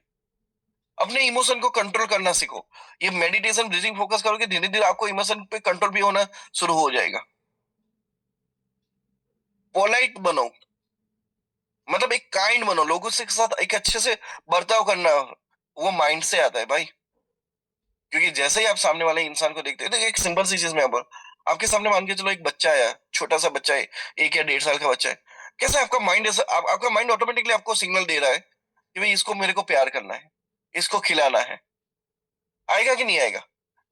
अपने इमोशन को कंट्रोल करना सीखो, ये मेडिटेशन ब्रीथिंग फोकस करोगे, धीरे धीरे आपको इमोशन पे कंट्रोल भी होना शुरू हो जाएगा। पोलाइट बनो, मतलब एक काइंड बनो, लोगों से के साथ एक अच्छे से बर्ताव करना, वो माइंड से आता है भाई। क्योंकि जैसे ही आप सामने वाले इंसान को देखते हैं, तो एक सिंपल सी चीज में आपके सामने मान के चलो एक बच्चा है, छोटा सा बच्चा है, 1 या 1.5 साल का बच्चा है, कैसे आपका माइंड आपका माइंड ऑटोमेटिकली आपको सिग्नल दे रहा है कि भाई इसको मेरे को प्यार करना है, इसको खिलाना है, आएगा कि नहीं आएगा।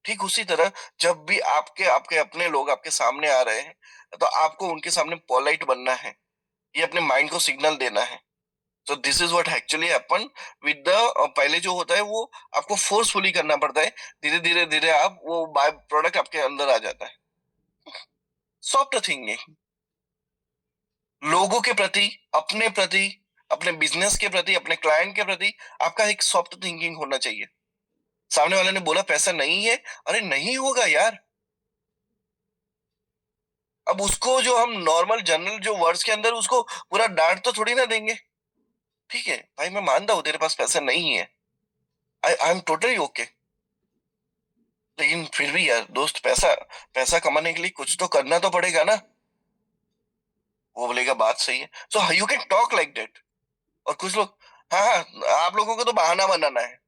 ठीक उसी तरह, जब भी आपके आपके अपने लोग आपके सामने आ रहे हैं, तो आपको उनके सामने पोलाइट बनना है, ये अपने माइंड को सिग्नल देना है। तो this is what actually happen with the, पहले जो होता है वो आपको फोर्सफुली करना पड़ता है, धीरे धीरे धीरे आप वो बाय प्रोडक्ट आपके अंदर आ जाता है। सॉफ्ट थिंकिंग, लोगों के प्रति, अपने प्रति, अपने बिजनेस के प्रति, अपने क्लाइंट के प्रति आपका एक सॉफ्ट थिंकिंग होना चाहिए। सामने वाले ने बोला पैसा नहीं है, अरे नहीं होगा यार। अब उसको जो हम नॉर्मल जनरल जो वर्ड्स के अंदर उसको पूरा डांट तो थोड़ी ना देंगे। ठीक है भाई, मैं मानता हूँ तेरे पास पैसा नहीं है, आई एम टोटली ओके, लेकिन फिर भी यार दोस्त, पैसा पैसा कमाने के लिए कुछ तो करना तो पड़ेगा ना। वो बोलेगा बात सही है, so you can talk like that. और कुछ लोग, हाँ हाँ, आप लोगों को तो बहाना बनाना है,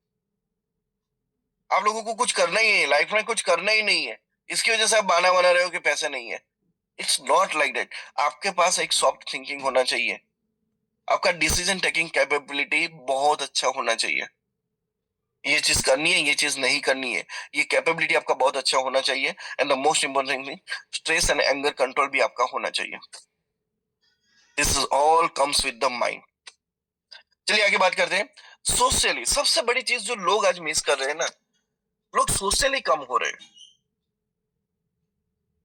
आप लोगों को कुछ करना ही है लाइफ में, कुछ करना ही नहीं है, इसकी वजह से आप बहाना बना रहे हो कि पैसे नहीं है। It's not like that. आपके पास एक सॉफ्ट थिंकिंग होना चाहिए, आपका डिसीजन टेकिंग कैपेबिलिटी बहुत अच्छा होना चाहिए। ये चीज करनी है, ये चीज नहीं करनी है, ये कैपेबिलिटी आपका बहुत अच्छा होना चाहिए। And the most important thing, stress and anger control भी आपका होना चाहिए। This is all comes with the mind. चलिए आगे बात करते हैं। सोशली सबसे बड़ी चीज जो लोग आज मिस कर रहे हैं ना, लोग सोशली कम हो रहे हैं।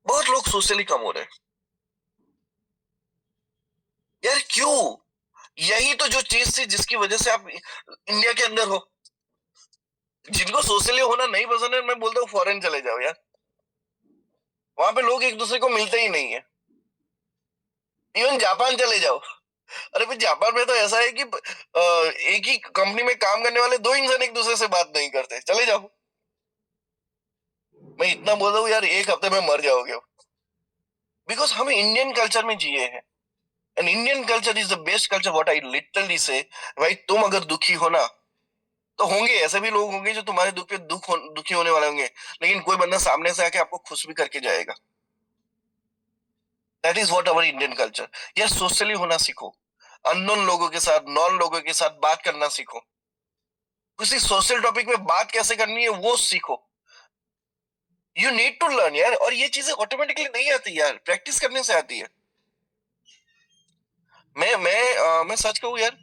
बहुत लोग सोशली कम हो रहे हैं। यार क्यों? यही तो जो चीज थी जिसकी वजह से आप इंडिया के अंदर हो। जिनको सोशली होना नहीं पसंद है, मैं बोलता हूँ फॉरेन चले जाओ यार। वहां पे लोग एक दूसरे को मिलते ही नहीं है। इवन जापान चले जाओ। अरे भाई जापान में तो ऐसा है कि एक ही कंपनी में काम करने वाले दो इंसान एक दूसरे से बात नहीं करते। चले जाओ। मैं इतना बोल रहा हूँ यार, एक हफ्ते में मर जाओगे। बिकॉज हम इंडियन कल्चर में जिए हैं। And Indian culture is the best culture, what I literally से। भाई तुम अगर दुखी हो ना, तो होंगे ऐसे भी लोग होंगे जो तुम्हारे दुख पे दुखी होने वाले होंगे, लेकिन कोई बंदा सामने से आके आपको खुश भी करके जाएगा। That is what our Indian culture. यार सोशली होना सीखो। अननोन लोगों के साथ, नॉन लोगों के साथ बात करना सीखो। किसी सोशल टॉपिक में बात कैसे करनी है वो सीखो। यू नीड टू लर्न यार। और ये चीजें ऑटोमेटिकली नहीं आती यार, प्रैक्टिस करने से आती है। मैं सच कहूँ यार,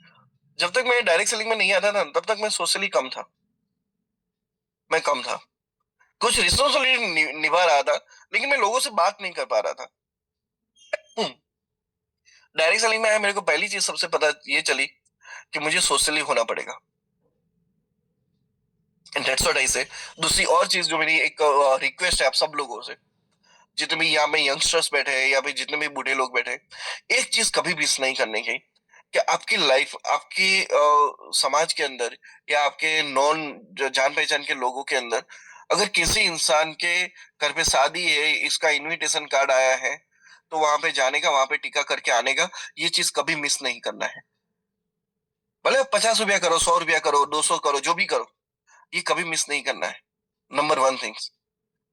जब तक मैं डायरेक्ट सेलिंग में नहीं आता ना, तब तक मैं सोशली कम था। मैं कम था। कुछ रिस्पॉन्सिबिलिटी निभा रहा था, लेकिन मैं लोगों से बात नहीं कर पा रहा था। डायरेक्ट सेलिंग में आया, मेरे को पहली चीज सबसे पता ये चली कि मुझे सोशली होना पड़ेगा। एंड दैट्स व्हाट आई से। दूसरी और चीज जो मेरी एक रिक्वेस्ट है आप सब लोगों से, जितने भी यहाँ में यंगस्टर्स बैठे हैं या फिर जितने भी बूढ़े लोग बैठे हैं, एक चीज कभी मिस नहीं करने की, कि आपकी लाइफ, आपके समाज के अंदर या आपके नॉन जान पहचान के लोगों के अंदर, अगर किसी इंसान के घर पे शादी है, इसका इनविटेशन कार्ड आया है, तो वहां पे जाने का, वहां पे टिका करके आने का, ये चीज कभी मिस नहीं करना है। भले 50 रुपया करो, 100 रुपया करो, 200 करो, जो भी करो, ये कभी मिस नहीं करना है। Number one things.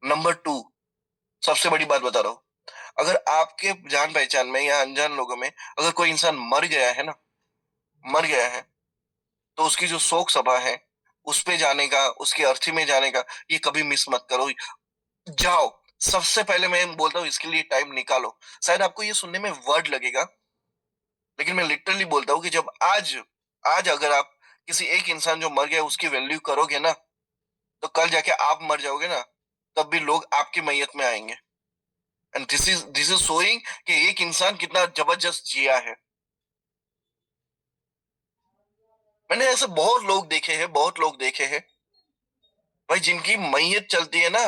Number two, सबसे बड़ी बात बता रहा हूँ, अगर आपके जान पहचान में या अनजान लोगों में अगर कोई इंसान मर गया है ना, मर गया है, तो उसकी जो शोक सभा है, उस पे जाने का, उसकी अर्थी में जाने का, ये कभी मिस मत करो। जाओ। सबसे पहले मैं बोलता हूँ इसके लिए टाइम निकालो। शायद आपको ये सुनने में वर्ड लगेगा, लेकिन मैं लिटरली बोलता हूँ कि जब आज आज अगर आप किसी एक इंसान जो मर गया उसकी वैल्यू करोगे ना, तो कल जाके आप मर जाओगे ना, तब भी लोग आपकी मैयत में आएंगे। एंड दिस इज शोइंग कि एक इंसान कितना जबरदस्त जिया है। मैंने ऐसे बहुत लोग देखे हैं, बहुत लोग देखे हैं भाई, जिनकी मैयत चलती है ना,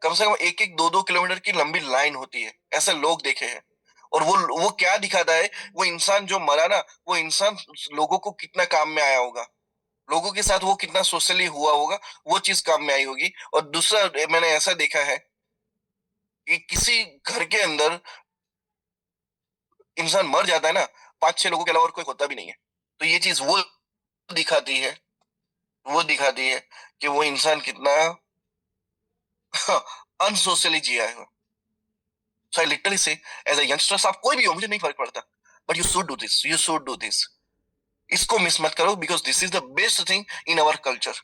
कम से कम 1-1, 2-2 किलोमीटर की लंबी लाइन होती है। ऐसे लोग देखे हैं। और वो क्या दिखाता है, वो इंसान जो मरा ना, वो इंसान लोगों को कितना काम में आया होगा, लोगों के साथ वो कितना सोशली हुआ होगा, वो चीज काम में आई होगी। और दूसरा, मैंने ऐसा देखा है कि किसी घर के अंदर इंसान मर जाता है ना, 5-6 लोगों के अलावा और कोई होता भी नहीं है। तो ये चीज वो दिखाती है, वो दिखाती है कि वो इंसान कितना अनसोशली जिया है। सो आई लिटरली से, एज अ यंगस्टर्स, आप कोई भी हो, मुझे नहीं फर्क पड़ता, but you should do this, you should do this. इसको मिस मत करो, because this is the best thing in our culture.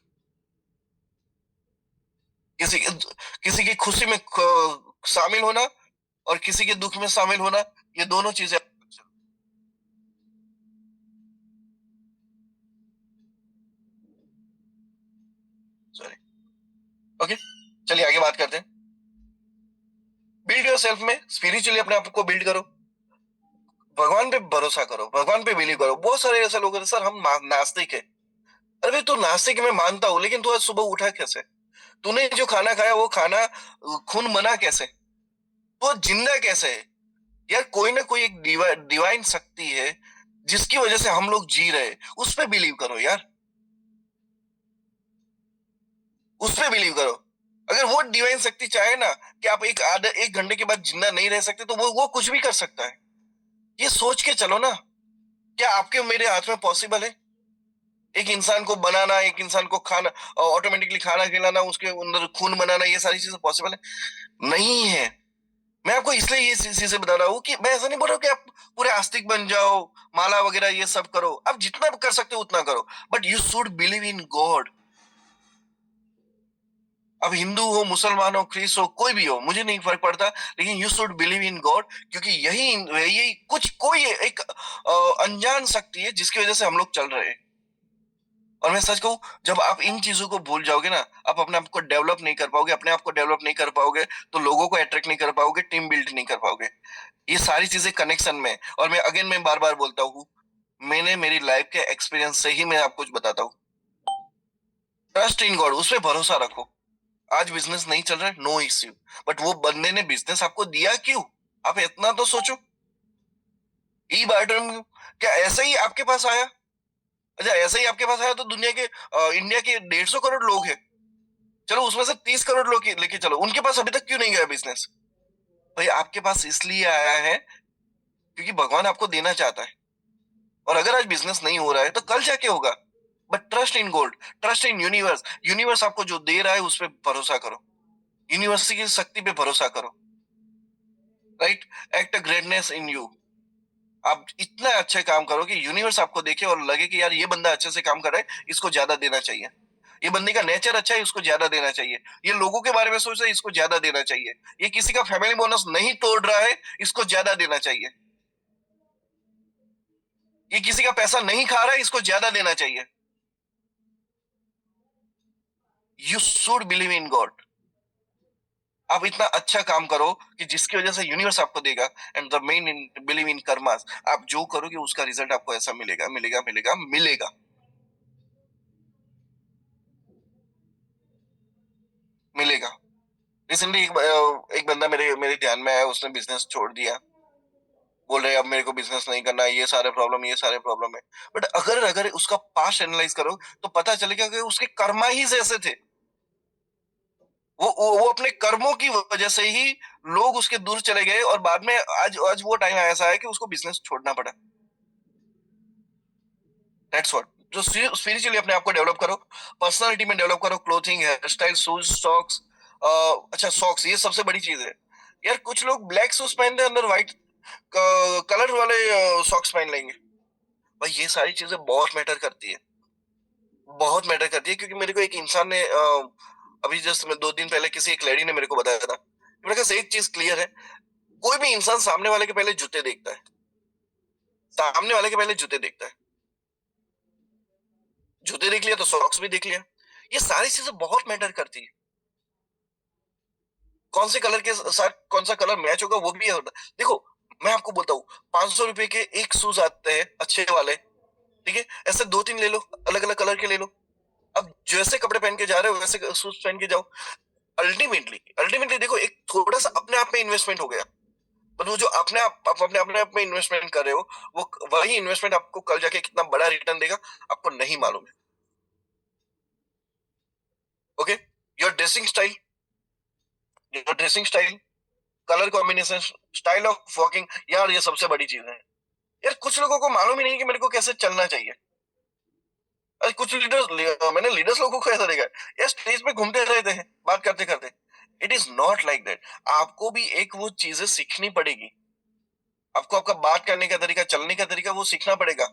किसी किसी की खुशी में शामिल होना और किसी के दुख में शामिल होना, ये दोनों चीजें। सॉरी। ओके, चलिए आगे बात करते हैं। बिल्ड योर सेल्फ में स्पिरिचुअली अपने आप को बिल्ड करो। भगवान पे भरोसा करो, भगवान पे बिलीव करो। बहुत सारे ऐसे लोग हैं, सर हम नास्तिक है। अरे तू नास्तिक मैं मानता हूँ, लेकिन तू आज सुबह उठा कैसे? तूने जो खाना खाया वो खाना खून बना कैसे? तो जिंदा कैसे है? यार कोई ना कोई एक डिवाइन शक्ति है जिसकी वजह से हम लोग जी रहे हैं, उस पे बिलीव करो यार। उस पे बिलीव करो। अगर वो डिवाइन शक्ति चाहे ना कि आप 1 घंटे के बाद जिंदा नहीं रह सकते, तो वो कुछ भी कर सकता है। ये सोच के चलो ना, क्या आपके मेरे हाथ में पॉसिबल है एक इंसान को बनाना, एक इंसान को खाना, ऑटोमेटिकली खाना खिलाना, उसके अंदर खून बनाना, ये सारी चीजें पॉसिबल है? नहीं है। मैं आपको इसलिए ये चीजें बता रहा हूँ कि मैं ऐसा नहीं बोल रहा हूँ कि आप पूरे आस्तिक बन जाओ, माला वगैरह ये सब करो, आप जितना कर सकते हो उतना करो, but you should believe in God. अब हिंदू हो, मुसलमान हो, ख्रिस्त हो, कोई भी हो, मुझे नहीं फर्क पड़ता, लेकिन you should believe in God, क्योंकि यही यही कुछ कोई एक अनजान शक्ति है जिसकी वजह से हम लोग चल रहे हैं। और मैं सच कहूं, जब आप इन चीजों को भूल जाओगे ना, आप अपने आप को डेवलप नहीं कर पाओगे, अपने आप को डेवलप नहीं कर पाओगे, तो लोगों को अट्रैक्ट नहीं कर पाओगे, टीम बिल्ड नहीं कर पाओगे। ये सारी चीजें कनेक्शन में है। और मैं बार बार बोलता हूँ, मैंने मेरी लाइफ के एक्सपीरियंस से ही मैं आपको कुछ बताता हूँ। ट्रस्ट इन गॉड, उस पर भरोसा रखो। आज बिजनेस नहीं चल रहा है, नो इश्यू, बट वो बंदे ने बिजनेस आपको दिया क्यों? आप इतना तो सोचो। ई बायोटर्म क्या ऐसे ही आपके पास आया? अच्छा, ऐसे ही आपके पास आया तो दुनिया के इंडिया के 150 करोड़ लोग हैं, चलो उसमें से 30 करोड़ लोग लेके चलो, उनके पास अभी तक क्यों नहीं गया बिजनेस? भाई आपके पास इसलिए आया है क्योंकि भगवान आपको देना चाहता है। और अगर आज बिजनेस नहीं हो रहा है तो कल जाके होगा। But trust in gold, trust in universe, universe आपको जो दे रहा है उस पर भरोसा करो, यूनिवर्स की शक्ति पे भरोसा करो। Right, act greatness in you. आप इतना अच्छे काम करो कि यूनिवर्स आपको देखे और लगे कि यार ये बंदा अच्छे से काम कर रहा है, इसको ज्यादा देना चाहिए। ये बंदे का नेचर अच्छा है, इसको ज्यादा देना चाहिए। ये लोगों के बारे में सोच रहा है, इसको ज्यादा देना चाहिए। ये किसी का फैमिली बोनस नहीं तोड़ रहा है, इसको ज्यादा देना चाहिए। ये किसी का पैसा नहीं खा रहा है, इसको ज्यादा देना चाहिए। You should believe in God. आप इतना अच्छा काम करो कि जिसकी वजह से यूनिवर्स आपको देगा। And the main in believe in karmas, आप जो करोगे उसका रिजल्ट आपको ऐसा मिलेगा, मिलेगा, मिलेगा, मिलेगा। मिलेगा। रिसेंटली एक बंदा मेरे मेरे ध्यान में आया, उसने बिजनेस छोड़ दिया। बोल रहे अब मेरे को बिजनेस नहीं करना, ये सारे प्रॉब्लम है। बट अगर अगर उसका पास्ट एनालाइज करो तो पता चलेगा कि उसके कर्मा ही ऐसे थे। वो अपने कर्मों की वजह से ही लोग उसके दूर चले गए, और बाद में आज आज वो टाइम ऐसा है कि उसको बिजनेस छोड़ना पड़ा। That's what. जो स्पिरिचुअली अपने आप को डेवलप करो, पर्सनालिटी में डेवलप करो, clothing, hair style, shoes, socks. अच्छा, सॉक्स ये सबसे बड़ी चीज है। यार कुछ लोग ब्लैक शूज पहनते हैं, अंदर व्हाइट कलर वाले सॉक्स पहन लेंगे। भाई ये सारी चीजें बहुत मैटर करती है, बहुत मैटर करती है। क्योंकि मेरे को एक इंसान ने अभी जस्ट 2 दिन पहले किसी एक लेडी ने मेरे को बताया था। मेरे पास एक चीज क्लियर है, कोई भी इंसान सामने वाले के पहले जूते देखता है, सामने वाले के पहले जूते देखता है। जूते देख लिया तो सॉक्स भी देख लिया। ये सारी चीजें बहुत मैटर करती है। कौन से कलर के साथ कौन सा कलर मैच होगा वो भी होता है। देखो, मैं आपको बोलता हूँ, 500 रुपए के एक शूज आते हैं अच्छे वाले, ठीक है? ऐसे 2-3 ले लो, अलग अलग कलर के ले लो। अब जैसे कपड़े पहन के जा रहे हो वैसे शूज पहन के जाओ। अल्टीमेटली अल्टीमेटली देखो, एक थोड़ा सा अपने आप में इन्वेस्टमेंट हो गया। पर वो जो आप अपने आप में इन्वेस्टमेंट कर रहे हो, वो वही इन्वेस्टमेंट आपको कल जाके कितना बड़ा रिटर्न देगा आपको नहीं मालूम है। Okay, your dressing style, colour combination, style of walking, यार ये सबसे बड़ी चीज है। यार कुछ लोगों को मालूम ही नहीं कि मेरे को कैसे चलना चाहिए। अरे कुछ लीडर्स, मैंने लीडर्स लोगों को ऐसा देखा है, यार स्टेज पे घूमते रहते हैं बात करते करते। It is not like that. आपको भी एक वो चीजें सीखनी पड़ेगी। आपको आपका बात करने का तरीका, चलने का तरीका वो सीखना पड़ेगा।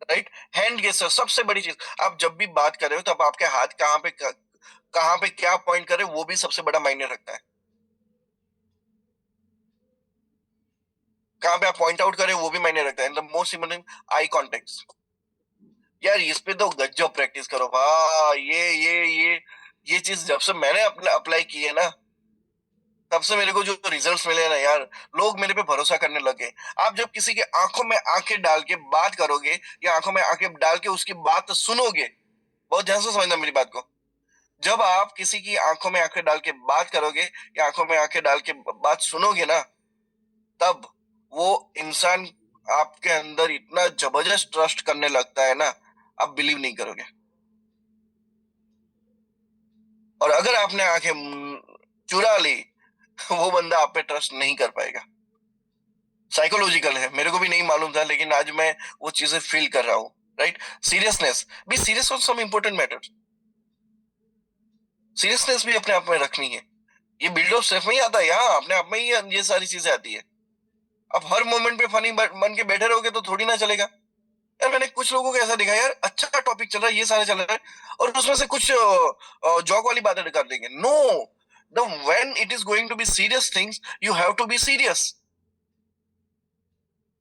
राइट, हैंड गेस्टर सबसे बड़ी चीज। आप जब भी बात कर रहे हो तब आपके हाथ कहाँ पे क्या पॉइंट करे वो भी सबसे बड़ा मायने रखता है। कहाँ पे आप पॉइंट आउट करें वो भी मायने रखता है। The most important, eye contact. यार इस पे तो गजब प्रैक्टिस करो भाई। ये चीज जब से मैंने अप्लाई की है ना, तब से मेरे को जो रिजल्ट्स मिले हैं ना यार, लोग मेरे पे भरोसा करने लगे। आप जब किसी के आंखों में आंखें डाल के बात करोगे, या आंखों में आंखें डाल के उसकी बात सुनोगे, बहुत ध्यान से समझना मेरी बात को। जब आप किसी की आंखों में आंखें डाल के बात करोगे, या आंखों में आंखें डाल के बात सुनोगे ना, तब वो इंसान आपके अंदर इतना जबरदस्त ट्रस्ट करने लगता है ना, आप बिलीव नहीं करोगे। और अगर आपने आंखें चुरा ली, वो बंदा आप पे ट्रस्ट नहीं कर पाएगा। साइकोलॉजिकल है, मेरे को भी नहीं मालूम था, लेकिन आज मैं वो चीजें फील कर रहा हूँ। Right, seriousness, be serious on some important matters. Seriousness भी अपने आप में रखनी है। ये बिल्ड ऑफ सेल्फ में ही आता है, यहाँ अपने आप में ही ये सारी चीजें आती है। आप हर मोमेंट पे फनी बन के बैठे रहोगे तो थोड़ी ना चलेगा यार। मैंने कुछ लोगों को ऐसा देखा यार, अच्छा टॉपिक चल रहा है, ये सारे चल रहा है, और उसमें से कुछ जॉक वाली बातें कर देंगे। No, the when it is going to be serious things, you have to be serious.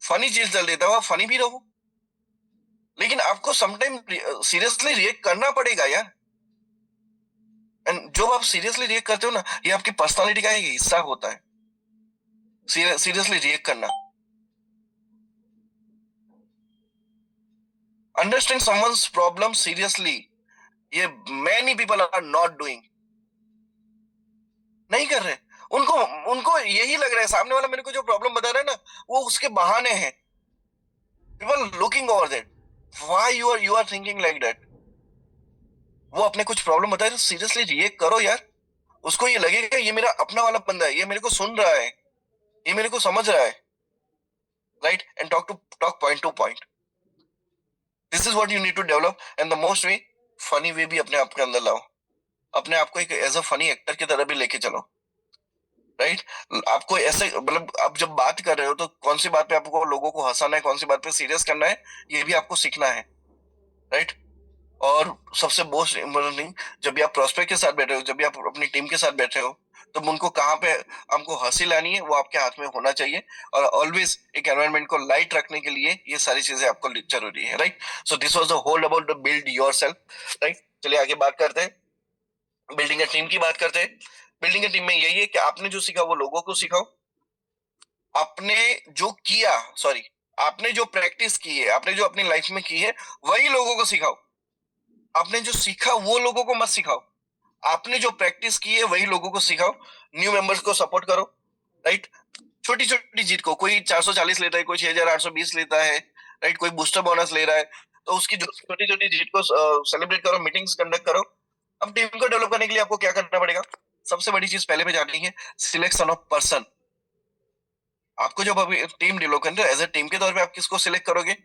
Funny चीज चल देता है, फनी भी रहो, लेकिन आपको समटाइम सीरियसली रिएक्ट करना पड़ेगा यार। एंड जो आप सीरियसली रिएक्ट करते हो ना, ये आपकी पर्सनालिटी का एक हिस्सा होता है, सीरियसली रिएक्ट करना। अंडरस्टैंड समवन्स प्रॉब्लम सीरियसली, ये many people are not doing, नहीं कर रहे। उनको उनको यही लग रहा है सामने वाला मेरे को जो प्रॉब्लम बता रहा है ना, वो उसके बहाने हैं। People looking over that, why you are thinking like that. वो अपने कुछ प्रॉब्लम बताए तो सीरियसली रिएक्ट करो यार। उसको ये लगेगा ये मेरा अपना वाला बंदा है, ये मेरे को सुन रहा है, ये मेरे को समझ रहा है, right. And talk point to point. This is what you need to develop, and the most way, funny way भी अपने आप के अंदर लाओ। अपने आप को एक एज अ फनी एक्टर की तरह भी लेके चलो, राइट। आपको ऐसे मतलब आप जब बात कर रहे हो तो कौन सी बात पे आपको लोगों को हंसाना है, कौन सी बात पे सीरियस करना है, ये भी आपको सीखना है, राइट। और सबसे मोस्ट इम्पोर्टेंट थिंग, जब भी आप प्रोस्पेक्ट के साथ बैठे हो, जब भी आप अपनी टीम के साथ बैठे हो, तो उनको कहाँ पे हमको हंसी लानी है वो आपके हाथ में होना चाहिए। और ऑलवेज एक एनवायरनमेंट को लाइट रखने के लिए ये सारी चीजें आपको जरूरी है, right. So this was the whole about the build yourself, right. चलिए आगे बात करते हैं, बिल्डिंग अ टीम की बात करते हैं। बिल्डिंग अ टीम में यही है कि आपने जो सीखा वो लोगों को सिखाओ। आपने जो किया, सॉरी, आपने जो प्रैक्टिस की है, आपने जो अपनी लाइफ में की है, वही लोगों को सिखाओ। आपने जो सीखा वो लोगों को मत सिखाओ। आपने जो प्रैक्टिस की है वही लोगों को सिखाओ। न्यू मेंबर्स को सपोर्ट करो, राइट। छोटी छोटी जीत को, कोई 440 लेता है, कोई 6820 लेता है, राइट, कोई बूस्टर बोनस ले रहा है, तो उसकी जो छोटी छोटी जीत को सेलिब्रेट करो, मीटिंग्स कंडक्ट करो। अब टीम को डेवलप करने के लिए आपको क्या करना पड़ेगा? सबसे बड़ी चीज पहले में जाननी है, सिलेक्शन ऑफ पर्सन। आपको जब अभी टीम डेवलप करनी है, एज ए टीम के तौर पे आप किसको सिलेक्ट करोगे?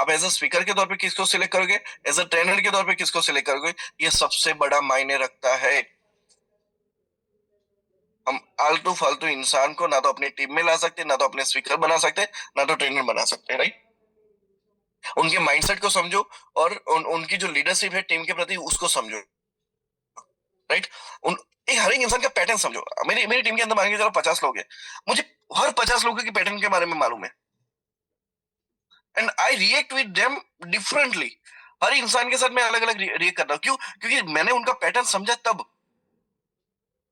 आप एज ए स्पीकर के तौर पे किसको सिलेक्ट करोगे? एज ए ट्रेनर के तौर पे किसको सिलेक्ट करोगे? ये सबसे बड़ा मायने रखता है। हम आलतू फालतू इंसान को ना तो अपनी टीम में ला सकते, ना तो अपने स्पीकर बना सकते, ना तो ट्रेनर बना सकते, राइट। उनके माइंडसेट को समझो, और उनकी जो लीडरशिप है टीम के प्रति उसको समझो, राइट। उन एक हर एक इंसान का पैटर्न समझो। मेरी मेरी टीम के अंदर मान के चलो 50 लोग हैं, मुझे हर 50 लोगों के पैटर्न के बारे में मालूम है, and I react with them differently. हर इंसान के साथ मैं अलग अलग रिएक्ट करता हूँ। क्यों? क्योंकि मैंने उनका पैटर्न समझा तब।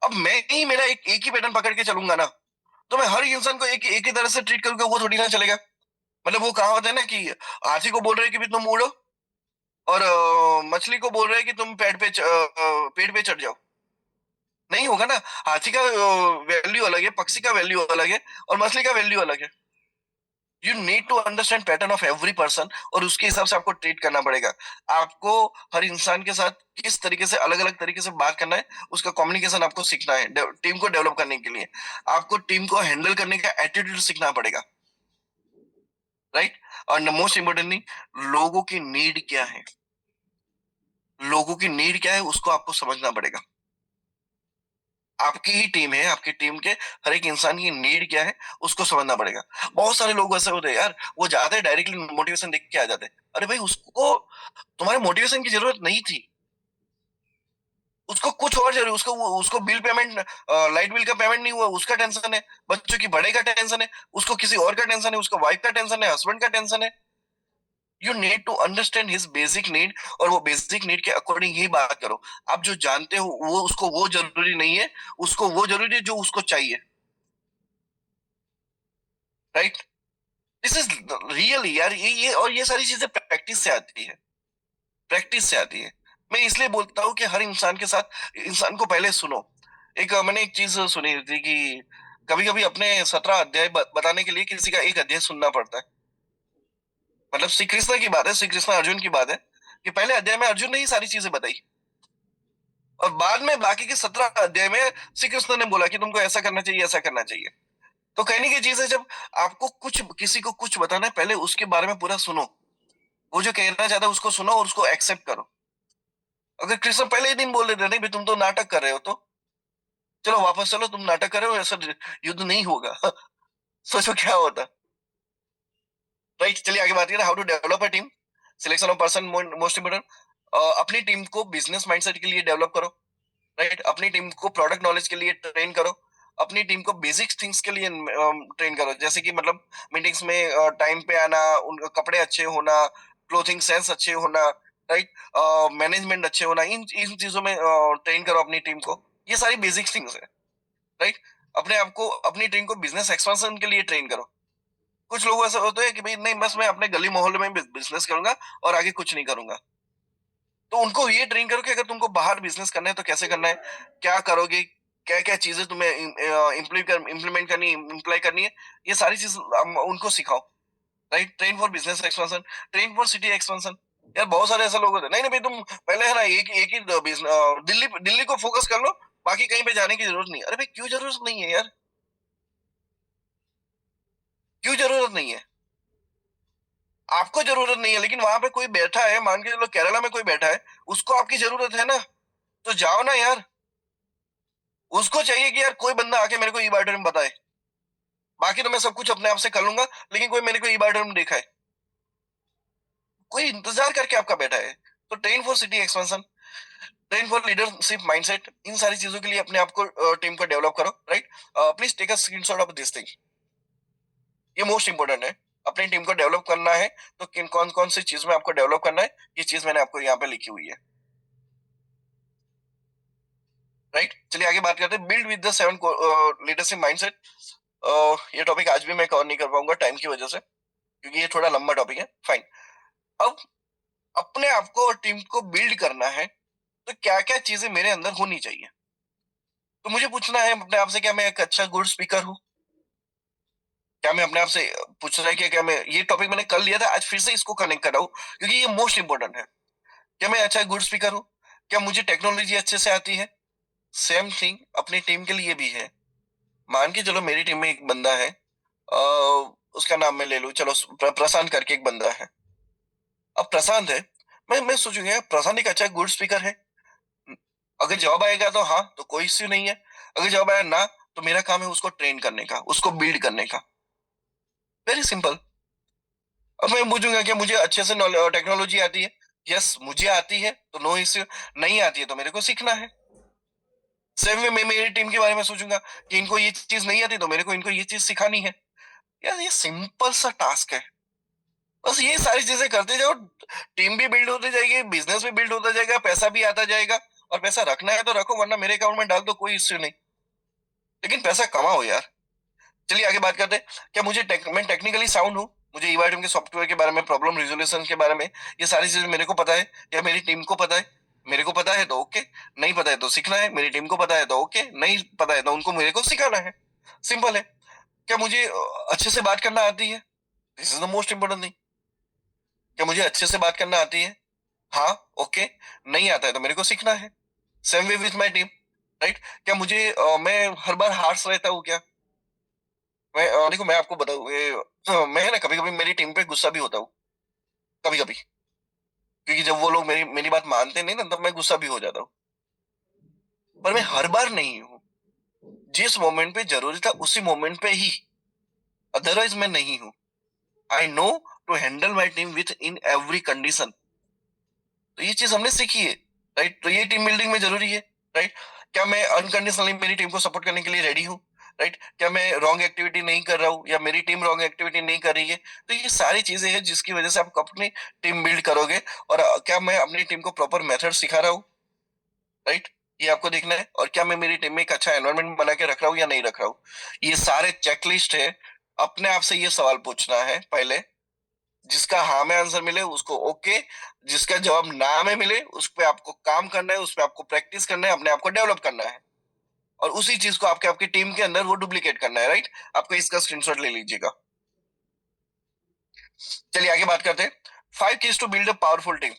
अब मैं ही मेरा एक ही पैटर्न पकड़ के चलूंगा ना, तो मैं हर इंसान को एक ही तरह से ट्रीट करूंगा, वो थोड़ी ना चलेगा। मतलब वो कहावत है ना कि हाथी को बोल रहे हैं कि भी तुम उड़ो, और मछली को बोल रहे हैं कि तुम पेड़ पे चढ़ जाओ। नहीं होगा ना। हाथी का वैल्यू अलग है, पक्षी का वैल्यू अलग है, और मछली का वैल्यू अलग है। You need to understand pattern of every person, और उसके हिसाब से आपको ट्रीट करना पड़ेगा। आपको हर इंसान के साथ किस तरीके से, अलग अलग तरीके से बात करना है, उसका कम्युनिकेशन आपको सीखना है टीम को डेवलप करने के लिए। आपको टीम को हैंडल करने का एटीट्यूड सीखना पड़ेगा, राइट। और मोस्ट इंपोर्टेंटली, लोगों की नीड क्या है, लोगों की नीड क्या है उसको आपको समझना पड़ेगा। आपकी ही टीम है, आपकी टीम के हर एक इंसान की नीड क्या है उसको समझना पड़ेगा। बहुत सारे लोग ऐसे होते हैं यार, वो जाते हैं डायरेक्टली मोटिवेशन देख के आ जाते हैं। अरे भाई, उसको तुम्हारे मोटिवेशन की जरूरत नहीं थी। उसको कुछ और जरूरी, उसको बिल पेमेंट, लाइट बिल का पेमेंट नहीं हुआ, उसका टेंशन है। बच्चों की पढ़ाई का टेंशन है, उसको किसी और का टेंशन है, उसको वाइफ का टेंशन है, हस्बैंड का टेंशन है। You need to understand his basic need, और वो बेसिक नीड के अकॉर्डिंग ही बात करो। आप जो जानते हो वो उसको वो जरूरी नहीं है, उसको वो जरूरी है जो उसको चाहिए, राइट। दिस इज रियली यार, ये सारी चीजें प्रैक्टिस से आती है, प्रैक्टिस से आती है। मैं इसलिए बोलता हूँ कि हर इंसान के साथ इंसान को पहले सुनो। मैंने एक चीज सुनी थी कि कभी कभी अपने 17 अध्याय बताने के लिए किसी का एक अध्याय सुनना पड़ता है। मतलब श्री कृष्ण की बात है, श्री कृष्ण अर्जुन की बात है, कि पहले अध्याय में अर्जुन ने ही सारी चीजें बताई, और बाद में बाकी के 17 अध्याय में श्री कृष्ण ने बोला कि तुमको ऐसा करना चाहिए, ऐसा करना चाहिए। तो कहने की चीज है, जब आपको कुछ किसी को कुछ बताना है, पहले उसके बारे में पूरा सुनो। वो जो कहना चाहता है उसको सुनो और उसको एक्सेप्ट करो। अगर कृष्ण पहले ही दिन बोल देते नहीं भाई तुम तो नाटक कर रहे हो, तो चलो वापस चलो, तुम नाटक कर रहे हो, ऐसा युद्ध नहीं होगा। सोचो क्या होता। राइट, चलिए आगे बात करें, how to develop a team. Selection of person most important. अपनी टीम को बिजनेस माइंडसेट के लिए डेवलप करो। राइट, अपनी टीम को प्रोडक्ट नॉलेज के लिए ट्रेन करो। अपनी टीम को बेसिक थिंग्स के लिए ट्रेन करो, जैसे कि मतलब मीटिंग्स में टाइम पे आना, उनके कपड़े अच्छे होना, क्लोथिंग सेंस अच्छे होना, राइट, मैनेजमेंट अच्छे होना, इन इन चीजों में ट्रेन करो अपनी टीम को। ये सारी बेसिक थिंग्स है। राइट, अपने आप को, अपनी टीम को बिजनेस एक्सपेंशन के लिए ट्रेन करो। कुछ लोग ऐसे होते हैं कि भाई नहीं, बस मैं अपने गली मोहल्ले में बिजनेस करूंगा और आगे कुछ नहीं करूंगा। तो उनको ये ट्रेन करो कि अगर तुमको बाहर बिजनेस करना है तो कैसे करना है, क्या करोगे, क्या क्या चीजें तुम्हें इम्प्लीमेंट करनी, इम्प्लाई करनी है, ये सारी चीज उनको सिखाओ। Right, train for business expansion, train for city expansion. यार बहुत सारे ऐसे लोग होते हैं, नहीं नहीं भाई तुम पहले है ना एक ही दिल्ली दिल्ली को फोकस कर लो, बाकी कहीं पे जाने की जरूरत नहीं है। अरे भाई क्यों जरूरत नहीं है यार, क्यों जरूरत नहीं है? आपको जरूरत नहीं है, लेकिन वहां पे कोई बैठा है, मान के चलो केरला में कोई बैठा है, उसको आपकी जरूरत है ना, तो जाओ ना यार। उसको चाहिए कि यार कोई बंदा आके मेरे को ई बायोडर में बताए, बाकी तो मैं सब कुछ अपने आप से कर लूंगा, लेकिन कोई मेरे को ई बायोडर में देखा है, कोई इंतजार करके आपका बैठा है। तो train for city expansion, train for leadership mindset, इन सारी चीजों के लिए अपने आप को, टीम को डेवलप करो। Right, please take a screenshot of this thing. ये मोस्ट इंपोर्टेंट है। अपनी टीम को डेवलप करना है तो किन कौन कौन सी चीज में आपको डेवलप करना है, ये चीज मैंने आपको यहाँ पे लिखी हुई है। राइट, चलिए आगे बात करते हैं, build with the 7 leadership mindset. ये टॉपिक आज भी मैं कवर नहीं कर पाऊंगा टाइम की वजह से, क्योंकि ये थोड़ा लंबा टॉपिक है। फाइन। अब अपने आप को और टीम को बिल्ड करना है तो क्या क्या चीजें मेरे अंदर होनी चाहिए। तो मुझे पूछना है अपने आप से, क्या मैं एक अच्छा गुड स्पीकर हूँ? क्या मैं अपने आप से पूछ रहा है कि क्या मैं, ये टॉपिक मैंने कर लिया था, आज फिर से इसको कनेक्ट कर रहा हूँ क्योंकि ये मोस्ट इंपॉर्टेंट है। क्या मैं अच्छा गुड स्पीकर हूँ? क्या मुझे टेक्नोलॉजी अच्छे से आती है? सेम थिंग अपनी टीम के लिए भी है। मान के चलो मेरी टीम में एक बंदा है, अ, उसका नाम मैं ले लूं, चलो प्रशांत करके एक बंदा है। अब प्रशांत है, मैं सोचूंगा यार प्रशांत एक अच्छा गुड स्पीकर है। अगर जवाब आएगा तो हाँ, तो कोई इश्यू नहीं है। अगर जवाब आया ना, तो मेरा काम है उसको ट्रेन करने का, उसको बिल्ड करने का। Very simple. अब मैं पूछूंगा कि मुझे अच्छे से टेक्नोलॉजी आती है? यस मुझे आती है, तो नो इश्यू। नहीं आती है तो मेरे को सीखना है। सेम में मैं मेरी टीम के बारे में सोचूंगा कि इनको ये चीज नहीं आती, तो मेरे को इनको ये चीज सिखानी है। यार ये सिंपल सा टास्क है। बस ये सारी चीजें करते जाओ, टीम भी बिल्ड होती जाएगी, बिजनेस भी बिल्ड होता जाएगा, पैसा भी आता जाएगा। और पैसा रखना है तो रखो, वरना मेरे अकाउंट में डाल दो, कोई इश्यू नहीं। लेकिन पैसा कमाओ यार। चलिए आगे बात करते हैं, क्या मैं टेक्निकली साउंड हूँ? मुझे ईवाईटीएम के सॉफ्टवेयर के बारे में, प्रॉब्लम रिजोल्यूशन के बारे में, ये सारी चीजें मेरे को पता है, या मेरी टीम को पता है? मेरे को पता है तो ओके, नहीं पता है तो सीखना है। मेरी टीम को पता है तो ओके, नहीं पता है तो उनको मेरे को सिखाना है। सिंपल है। क्या मुझे अच्छे से बात करना आती है? This is the most important thing. क्या मुझे अच्छे से बात करना आती है? हाँ, ओके। नहीं आता है तो मेरे को सीखना है। Same way with my team. Right, क्या मैं हर बार हार्श रहता हूँ क्या? देखो मैं आपको बताऊँ, मैं ना कभी कभी मेरी टीम पे गुस्सा भी होता हूँ, कभी कभी। क्योंकि जब वो लोग मेरी मेरी बात मानते नहीं ना, तब मैं गुस्सा भी हो जाता हूँ। पर मैं हर बार नहीं हूँ। जिस मोमेंट पे जरूरी था उसी मोमेंट पे ही, अदरवाइज मैं नहीं हूँ। I know to handle my team within every condition. तो ये चीज हमने सीखी है। राइट, तो ये टीम बिल्डिंग में जरूरी है। राइट, क्या मैं अनकंडीशनली मेरी टीम को सपोर्ट करने के लिए रेडी हूँ? राइट, क्या मैं रॉन्ग एक्टिविटी नहीं कर रहा हूँ, या मेरी टीम रॉन्ग एक्टिविटी नहीं कर रही है? तो ये सारी चीजें हैं जिसकी वजह से आप अपनी टीम बिल्ड करोगे। और क्या मैं अपनी टीम को प्रॉपर मेथड सिखा रहा हूँ? राइट, ये आपको देखना है। और क्या मैं मेरी टीम में एक अच्छा एनवायरनमेंट बना के रख रहा हूँ या नहीं रख रहा हूँ? ये सारे चेकलिस्ट है। अपने आप से ये सवाल पूछना है पहले। जिसका हाँ में आंसर मिले उसको ओके, जिसका जवाब ना में मिले उस पे आपको काम करना है, उस पे आपको प्रैक्टिस करना है, अपने आप को डेवलप करना है। और उसी चीज को आपके आपकी टीम के अंदर वो डुप्लीकेट करना है। राइट, आपको इसका स्क्रीनशॉट ले लीजिएगा। चलिए आगे बात करते हैं, 5 keys to build a powerful team.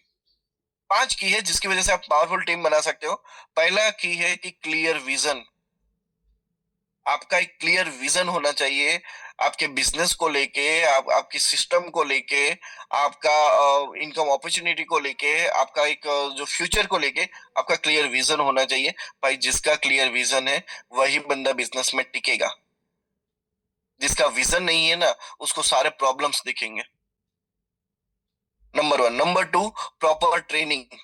5 की है जिसकी वजह से आप पावरफुल टीम बना सकते हो। पहला की है कि क्लियर विजन। आपका एक क्लियर विजन होना चाहिए, आपके बिजनेस को लेके, आपकी सिस्टम को लेके, आपका इनकम अपॉर्चुनिटी को लेके, आपका एक जो फ्यूचर को लेके आपका क्लियर विजन होना चाहिए। भाई जिसका क्लियर विजन है वही बंदा बिजनेस में टिकेगा। जिसका विजन नहीं है ना, उसको सारे प्रॉब्लम्स दिखेंगे। Number one. Number two, proper training.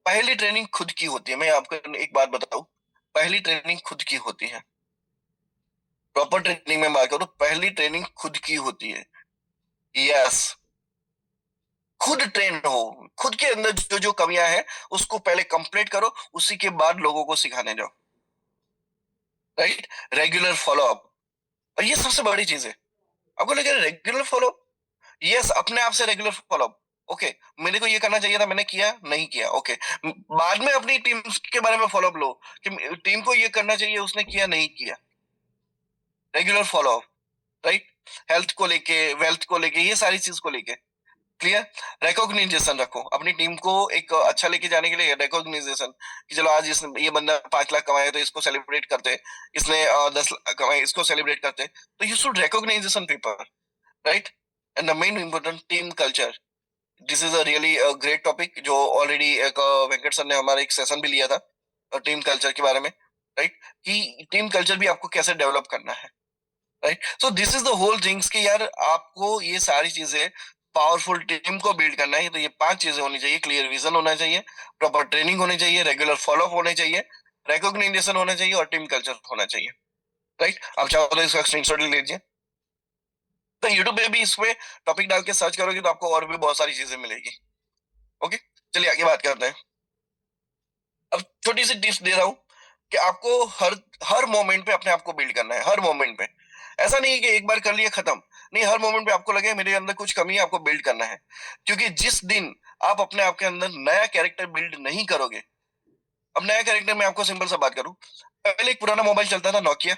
पहली ट्रेनिंग खुद की होती है। मैं आपको एक बात बताऊं, पहली ट्रेनिंग खुद की होती है। प्रॉपर ट्रेनिंग में बात करूं, पहली ट्रेनिंग खुद की होती है। यस, खुद ट्रेन हो, खुद के अंदर जो जो कमियां हैं उसको पहले कंप्लीट करो, उसी के बाद लोगों को सिखाने जाओ। राइट। रेगुलर फॉलो अप, और ये सबसे बड़ी चीज है। आपको लगे रेगुलर फॉलो, यस, अपने आप से रेगुलर फॉलो अप। ओके, मेरे को ये करना चाहिए था, मैंने किया नहीं किया, ओके। बाद में अपनी टीम के बारे में फॉलो अप लो कि टीम को ये करना चाहिए, उसने किया नहीं किया। Regular follow up. Right. Health को लेके, वेल्थ को लेके, ये सारी चीज को लेके। क्लियर। रिकॉग्निजेशन रखो अपनी टीम को, एक अच्छा लेके जाने के लिए रिकॉग्निजेशन, कि चलो आज ये बंदा 5 लाख कमाया तो इसको सेलिब्रेट करते, इसने 10 लाख कमाए इसको सेलिब्रेट करते। तो you should recognition people. Right. And the main important, team culture. This is a really great topic, जो ऑलरेडी एक वेंकट सर ने हमारा एक सेशन भी लिया था टीम कल्चर के बारे में। राइट। कि टीम कल्चर भी आपको कैसे डेवलप करना है। Right. So this is the whole things कि यार आपको ये सारी चीजें, पावरफुल टीम को बिल्ड करना है तो ये 5 चीजें होनी चाहिए। क्लियर विजन होना चाहिए, प्रॉपर ट्रेनिंग होनी चाहिए, रेगुलर फॉलोअप होने चाहिए, रिकॉग्निशन होना चाहिए, और टीम कल्चर होना चाहिए। राइट। आप चाहो तो इसका स्क्रीनशॉट ले लीजिए। तो यूट्यूब पे भी इस पे टॉपिक डाल के सर्च करोगे तो आपको और भी बहुत सारी चीजें मिलेगी। ओके, चलिए आगे बात करते हैं। अब छोटी सी टिप्स दे रहा हूँ कि आपको हर हर मोमेंट पे अपने आप को बिल्ड करना है, हर मोमेंट पे। ऐसा नहीं है कि एक बार कर लिया खत्म। नहीं, हर मोमेंट पे आपको लगे मेरे अंदर कुछ कमी है, आपको बिल्ड करना है। क्योंकि जिस दिन आप अपने आप के अंदर नया कैरेक्टर बिल्ड नहीं करोगे। अब नया कैरेक्टर, मैं आपको सिंपल सा बात करूं, पहले एक पुराना मोबाइल चलता था, नोकिया।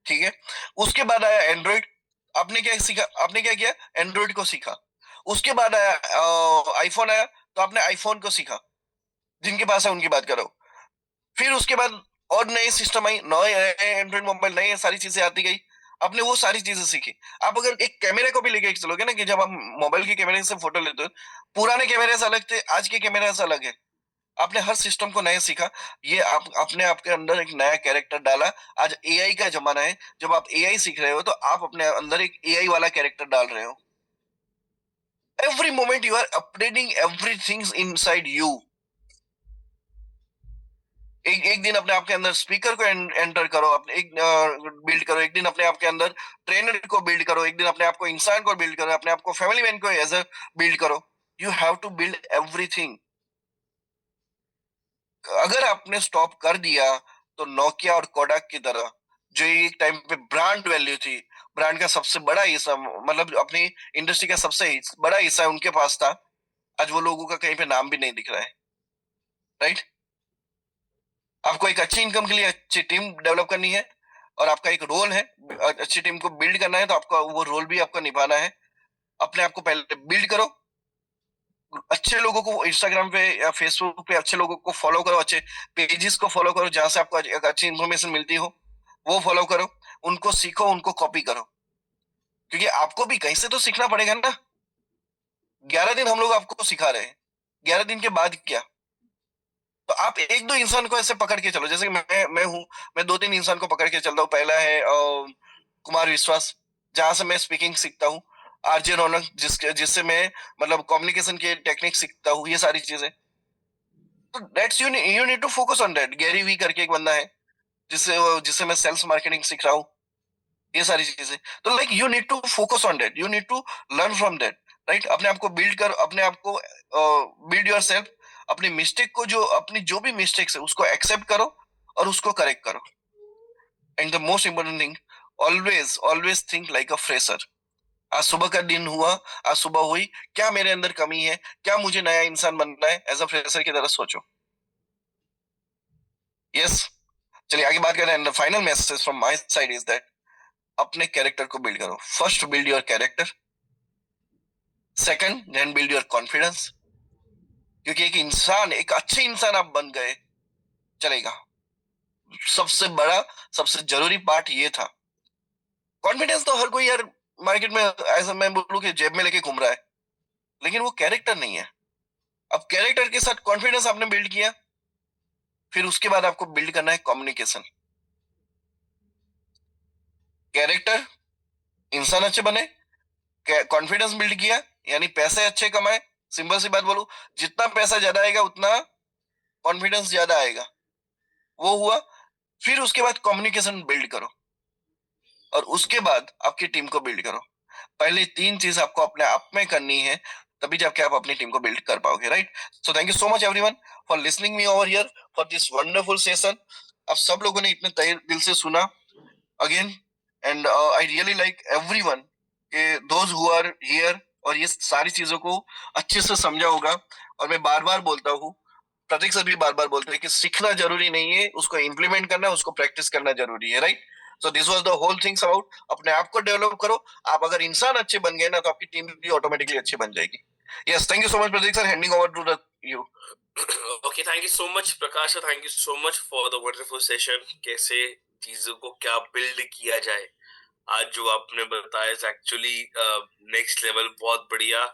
ठीक है। उसके बाद आया एंड्रॉइड। आपने क्या सीखा, आपने क्या किया, एंड्रॉइड को सीखा। उसके बाद आया आईफोन आया, तो आपने आईफोन को सीखा। जिनके पास है उनकी बात करो। फिर उसके बाद और नए सिस्टम आई, नए एंड्रॉइड मोबाइल, नई सारी चीजें आती गई। आपने वो सारी चीजें सीखी। आप अगर एक कैमरे को भी लेके चलोगे ना, कि जब हम मोबाइल के कैमरे से फोटो लेते हो, पुराने कैमरे से अलग थे, आज के कैमरे से अलग है। आपने हर सिस्टम को नया सीखा। ये आप अपने आपके अंदर एक नया कैरेक्टर डाला। आज एआई का जमाना है, जब आप एआई सीख रहे हो तो आप अपने अंदर एक एआई वाला कैरेक्टर डाल रहे हो। Every moment you are updating everything inside you. एक एक दिन अपने आप के अंदर स्पीकर को एंटर करो, अपने एक बिल्ड करो। एक दिन अपने आप के अंदर ट्रेनर को बिल्ड करो। एक दिन अपने आप को इंसान को बिल्ड करो, अपने आप को फैमिली मैन को एज अ बिल्ड करो। You have to build everything. अगर आपने स्टॉप कर दिया तो नोकिया और कोडाक की तरह, जो एक टाइम पे ब्रांड वैल्यू थी, ब्रांड का सबसे बड़ा हिस्सा, मतलब अपनी इंडस्ट्री का सबसे बड़ा हिस्सा उनके पास था, आज वो लोगों का कहीं पे नाम भी नहीं दिख रहा है। राइट। आपको एक अच्छी इनकम के लिए अच्छी टीम डेवलप करनी है, और आपका एक रोल है अच्छी टीम को बिल्ड करना है, तो आपका वो रोल भी आपका निभाना है। अपने आप को पहले बिल्ड करो। अच्छे लोगों को इंस्टाग्राम पे या फेसबुक पे अच्छे लोगों को फॉलो करो, अच्छे पेजेस को फॉलो करो जहां से आपको एक अच्छी इन्फॉर्मेशन मिलती हो, वो फॉलो करो। उनको सीखो, उनको कॉपी करो। क्योंकि आपको भी कहीं से तो सीखना पड़ेगा ना। 11 दिन हम लोग आपको सिखा रहे हैं, 11 दिन के बाद क्या? तो आप एक दो इंसान को ऐसे पकड़ के चलो, जैसे कि मैं हूँ। मैं 2-3 इंसान को पकड़ के चलता हूँ। पहला है कुमार विश्वास, जहां से मैं स्पीकिंग सीखता हूँ। आरजे रौनक, जिससे मैं मतलब कम्युनिकेशन के टेक्निक सीखता हूँ, ये सारी चीजें। तो that's you need to focus on that. Gary Vee करके एक बंदा है, जिससे मैं सेल्स मार्केटिंग सीख रहा हूँ, ये सारी चीजें। तो like you need to focus on that, you need to learn from that. Right. अपने आप को बिल्ड कर, अपने आप को बिल्ड योर सेल्फ। अपनी मिस्टेक को, अपनी जो भी मिस्टेक्स है उसको एक्सेप्ट करो, और उसको करेक्ट करो। And the most important thing, always always think like a fresher. आज सुबह का दिन हुआ, आज सुबह हुई, क्या मेरे अंदर कमी है, क्या मुझे नया इंसान बनना है, एज अ फ्रेशर की तरह सोचो। यस। चलिए आगे बात करें। And the final message from my side is that, अपने कैरेक्टर को बिल्ड करो। First build your character, second then build your confidence. क्योंकि एक इंसान, एक अच्छे इंसान आप बन गए चलेगा। सबसे बड़ा, सबसे जरूरी पार्ट ये था। कॉन्फिडेंस तो हर कोई यार मार्केट में, ऐसा मैं बोलूं कि जेब में लेके घूम रहा है, लेकिन वो कैरेक्टर नहीं है। अब कैरेक्टर के साथ कॉन्फिडेंस आपने बिल्ड किया, फिर उसके बाद आपको बिल्ड करना है कम्युनिकेशन। कैरेक्टर, इंसान अच्छे बने, कॉन्फिडेंस बिल्ड किया, यानी पैसे अच्छे कमाए। सिंपल सी बात बोलूं, जितना पैसा ज्यादा आएगा उतना कॉन्फिडेंस ज्यादा आएगा, वो हुआ। फिर उसके बाद कम्युनिकेशन बिल्ड करो, और उसके बाद आपकी टीम को बिल्ड करो। पहले 3 चीज आपको अपने आप में करनी है, तभी जाके आप अपनी टीम को बिल्ड कर पाओगे, right. So thank you so much everyone for listening me over here for this wonderful session. आप सब लोगों ने इतने तहे दिल से सुना again, and I really like everyone के दोज हु आर हियर, और ये सारी चीजों को अच्छे से समझा होगा। और मैं बार बार बोलता हूँ, प्रतीक सर भी बार बार बोलते हैं कि सीखना जरूरी नहीं है, उसको इम्प्लीमेंट करना, उसको प्रैक्टिस करना जरूरी है, right. So this was the whole things about अपने आप को डेवलप करो। आप अगर इंसान अच्छे बन गए ना, तो आपकी टीम भी ऑटोमेटिकली अच्छी बन जाएगी। Yes, thank you so much Prateek sir, handing over to the you. Okay, thank you so much Prakash, thank you so much for the wonderful session. कैसे चीजों को क्या बिल्ड किया जाए, आज जो आपने बताया एक्चुअली नेक्स्ट लेवल, बहुत बढ़िया।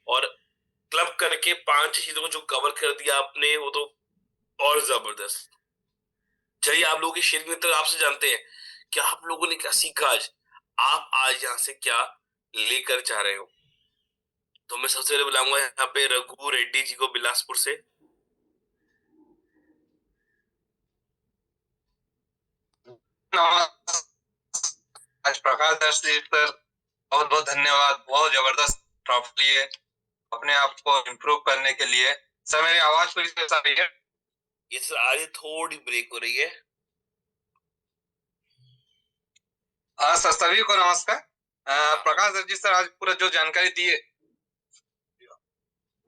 और क्लब करके 5 चीजों को जो कवर कर दिया आपने, वो तो और जबरदस्त। चलिए, आप लोगों की शेयरिंग में तो आपसे जानते हैं कि आप लोगों ने क्या सीखा आज, आप आज यहाँ से क्या लेकर जा रहे हो। तो मैं सबसे पहले बुलाऊंगा यहाँ पे रघु रेड्डी जी को बिलासपुर से। आज प्रकाश दर्श जी सर, बहुत बहुत धन्यवाद। बहुत जबरदस्त ट्रॉफी लिए अपने आप को इम्प्रूव करने के लिए। सर मेरी आवाज पूरी तरह से आ रही है? ये सर आज थोड़ी ब्रेक हो रही है। सर सभी को नमस्कार। प्रकाश दर्श जी सर, आज पूरा जो जानकारी दी है,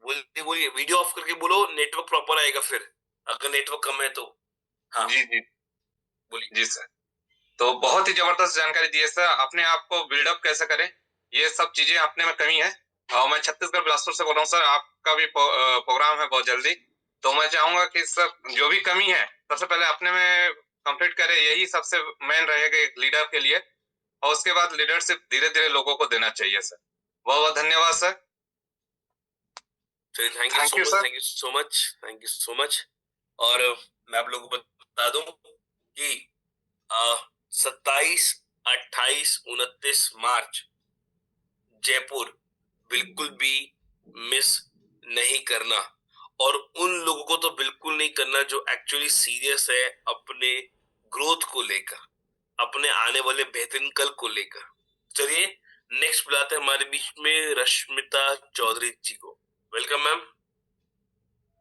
बोलिए बोलिए, वीडियो ऑफ करके बोलो, नेटवर्क प्रॉपर आएगा फिर, अगर नेटवर्क कम है तो। हाँ जी जी बोलिए। जी सर, तो बहुत ही जबरदस्त जानकारी दी है सर। अपने आप को बिल्डअप कैसे करें, ये सब चीजें अपने में कमी है। और मैं छत्तीसगढ़ बिलासपुर से बोल रहा हूँ सर, आपका भी प्रोग्राम है बहुत जल्दी, तो मैं चाहूंगा कि सर जो भी कमी है सबसे पहले अपने में कंप्लीट करें, यही सबसे मेन रहेगा एक लीडर के लिए। और उसके बाद लीडरशिप धीरे धीरे लोगों को देना चाहिए सर। बहुत बहुत धन्यवाद sir. Thank you so much, thank you so much, thank you so much. और मैं आप लोगों को बता दूं कि 27, 28, 29 मार्च जयपुर बिल्कुल भी मिस नहीं करना। और उन लोगों को तो बिल्कुल नहीं करना जो एक्चुअली सीरियस है अपने ग्रोथ को लेकर, अपने आने वाले बेहतरीन कल को लेकर। चलिए नेक्स्ट बुलाते हैं हमारे बीच में रश्मिता चौधरी जी को। Welcome ma'am.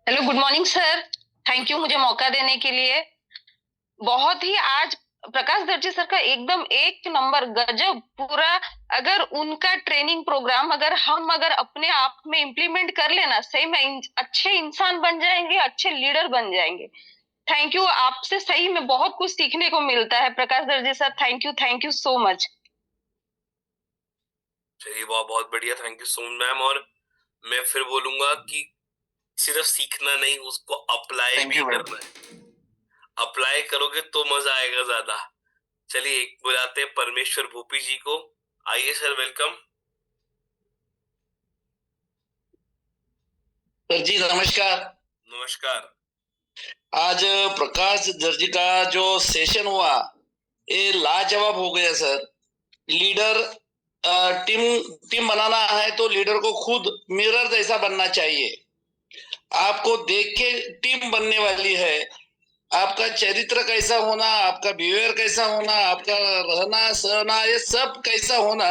Hello, good morning sir, thank you मुझे मौका देने के लिए। बहुत ही आज प्रकाश दर्जी सर का एकदम एक नंबर गजब पूरा। अगर उनका ट्रेनिंग प्रोग्राम अगर अपने आप में इम्प्लीमेंट कर लेना, सही में अच्छे इंसान बन जाएंगे, अच्छे लीडर बन जाएंगे। थैंक यू, आपसे सही में बहुत कुछ सीखने को मिलता है प्रकाश Darji sir. Thank you so much. चलिए बहुत बहुत बढ़िया, thank you so much ma'am. और मैं फिर बोलूंगा कि सिर्फ सीखना नहीं, उसको अप्लाई भी करना है। अप्लाई करोगे तो मजा आएगा ज्यादा। चलिए एक बुलाते हैं परमेश्वर भूपी जी को। आइए सर, वेलकम। सर जी नमस्कार। नमस्कार। आज प्रकाश दर्जी का जो सेशन हुआ, ये लाजवाब हो गया सर। लीडर टीम बनाना है तो लीडर को खुद मिरर जैसा बनना चाहिए। आपको देख के टीम बनने वाली है। आपका चरित्र कैसा होना, आपका बिहेवियर कैसा होना, आपका रहना सहना, ये सब कैसा होना,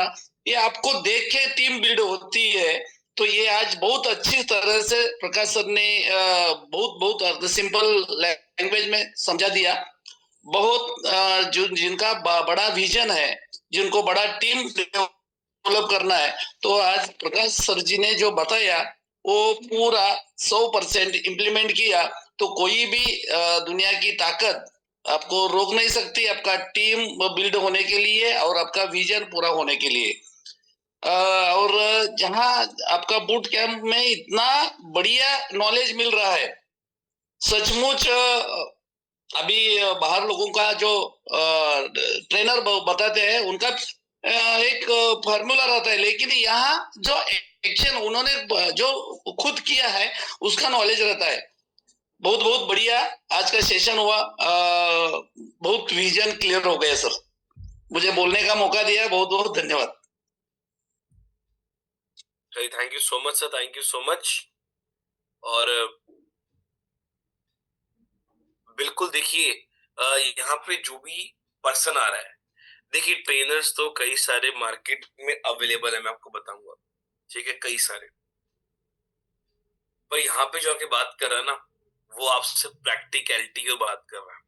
ये आपको देख के टीम बिल्ड होती है। तो ये आज बहुत अच्छी तरह से प्रकाश सर ने बहुत सिंपल लैंग्वेज में समझा दिया। बहुत जिनका बड़ा विजन है, जिनको बड़ा टीम डेवलप करना है, तो आज प्रकाश सर जी ने जो बताया वो पूरा 100% इम्प्लीमेंट किया, तो कोई भी दुनिया की ताकत आपको रोक नहीं सकती आपका टीम बिल्ड होने के लिए और आपका विजन पूरा होने के लिए। और जहां आपका बूट कैंप में इतना बढ़िया नॉलेज मिल रहा है, सचमुच अभी बाहर लोगों का जो ट्रेनर बताते हैं उनका एक फॉर्मूला रहता है, लेकिन यहाँ जो एक्शन उन्होंने जो खुद किया है उसका नॉलेज रहता है। बहुत बहुत बढ़िया आज का सेशन हुआ। बहुत विजन क्लियर हो गया सर। मुझे बोलने का मौका दिया, बहुत बहुत धन्यवाद। चलिए, thank you so much sir, thank you so much. और बिल्कुल देखिए, यहाँ पे जो भी पर्सन आ रहा है, देखिए ट्रेनर्स तो कई सारे मार्केट में अवेलेबल है, मैं आपको बताऊंगा, ठीक है, कई सारे। पर यहाँ पे जो आके बात कर रहा है ना, वो आपसे प्रैक्टिकलिटी की बात कर रहा है।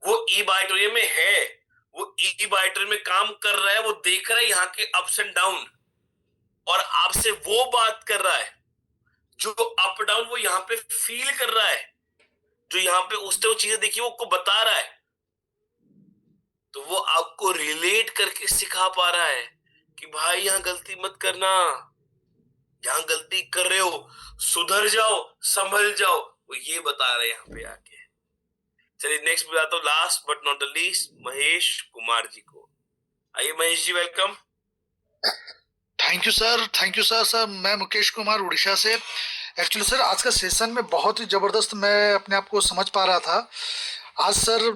वो ई बायोटोरियम में है, वो ई बायोटोरियम में काम कर रहा है, वो देख रहा है यहाँ के अप्स एंड डाउन, और आपसे वो बात कर रहा है जो अप डाउन वो यहाँ पे फील कर रहा है, जो यहाँ पे उसने वो चीजें देखी वो आपको बता रहा है, तो वो आपको रिलेट करके सिखा पा रहा है कि भाई यहाँ गलती मत करना, यहाँ गलती कर रहे हो, सुधर जाओ, संभल जाओ, वो ये बता रहे हैं यहाँ पे आके। चलिए नेक्स्ट बुलाता हूँ, last but not the least, Mahesh Kumar ji को। आइए Mahesh ji, welcome. Thank you sir, thank you sir. Sir मैं मुकेश कुमार उड़ीसा से। एक्चुअली सर आज का सेशन में बहुत ही जबरदस्त मैं अपने आप को समझ पा रहा था। आज सर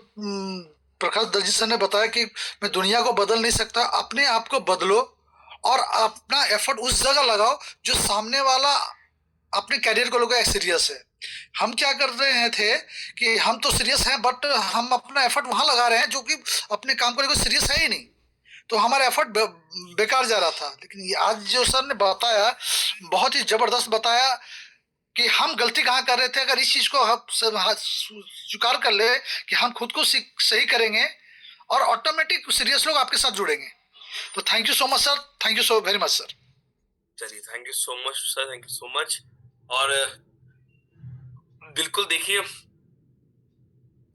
प्रकाश दर्जी सर ने बताया कि मैं दुनिया को बदल नहीं सकता, अपने आप को बदलो और अपना एफर्ट उस जगह लगाओ जो सामने वाला अपने कैरियर को लेकर सीरियस है। हम क्या कर रहे थे कि हम तो सीरियस हैं बट हम अपना एफर्ट वहां लगा रहे हैं जो कि अपने काम को लेकर सीरियस है ही नहीं, तो हमारा एफर्ट बेकार जा रहा था। लेकिन ये आज जो सर ने बताया बहुत ही जबरदस्त बताया कि हम गलती कहाँ कर रहे थे। अगर इस चीज को हम स्वीकार कर ले कि हम खुद को सही करेंगे और ऑटोमेटिक सीरियस लोग आपके साथ जुड़ेंगे। तो thank you so much sir, thank you so very much sir. चलिए, thank you so much sir, thank you so much. और बिल्कुल देखिए,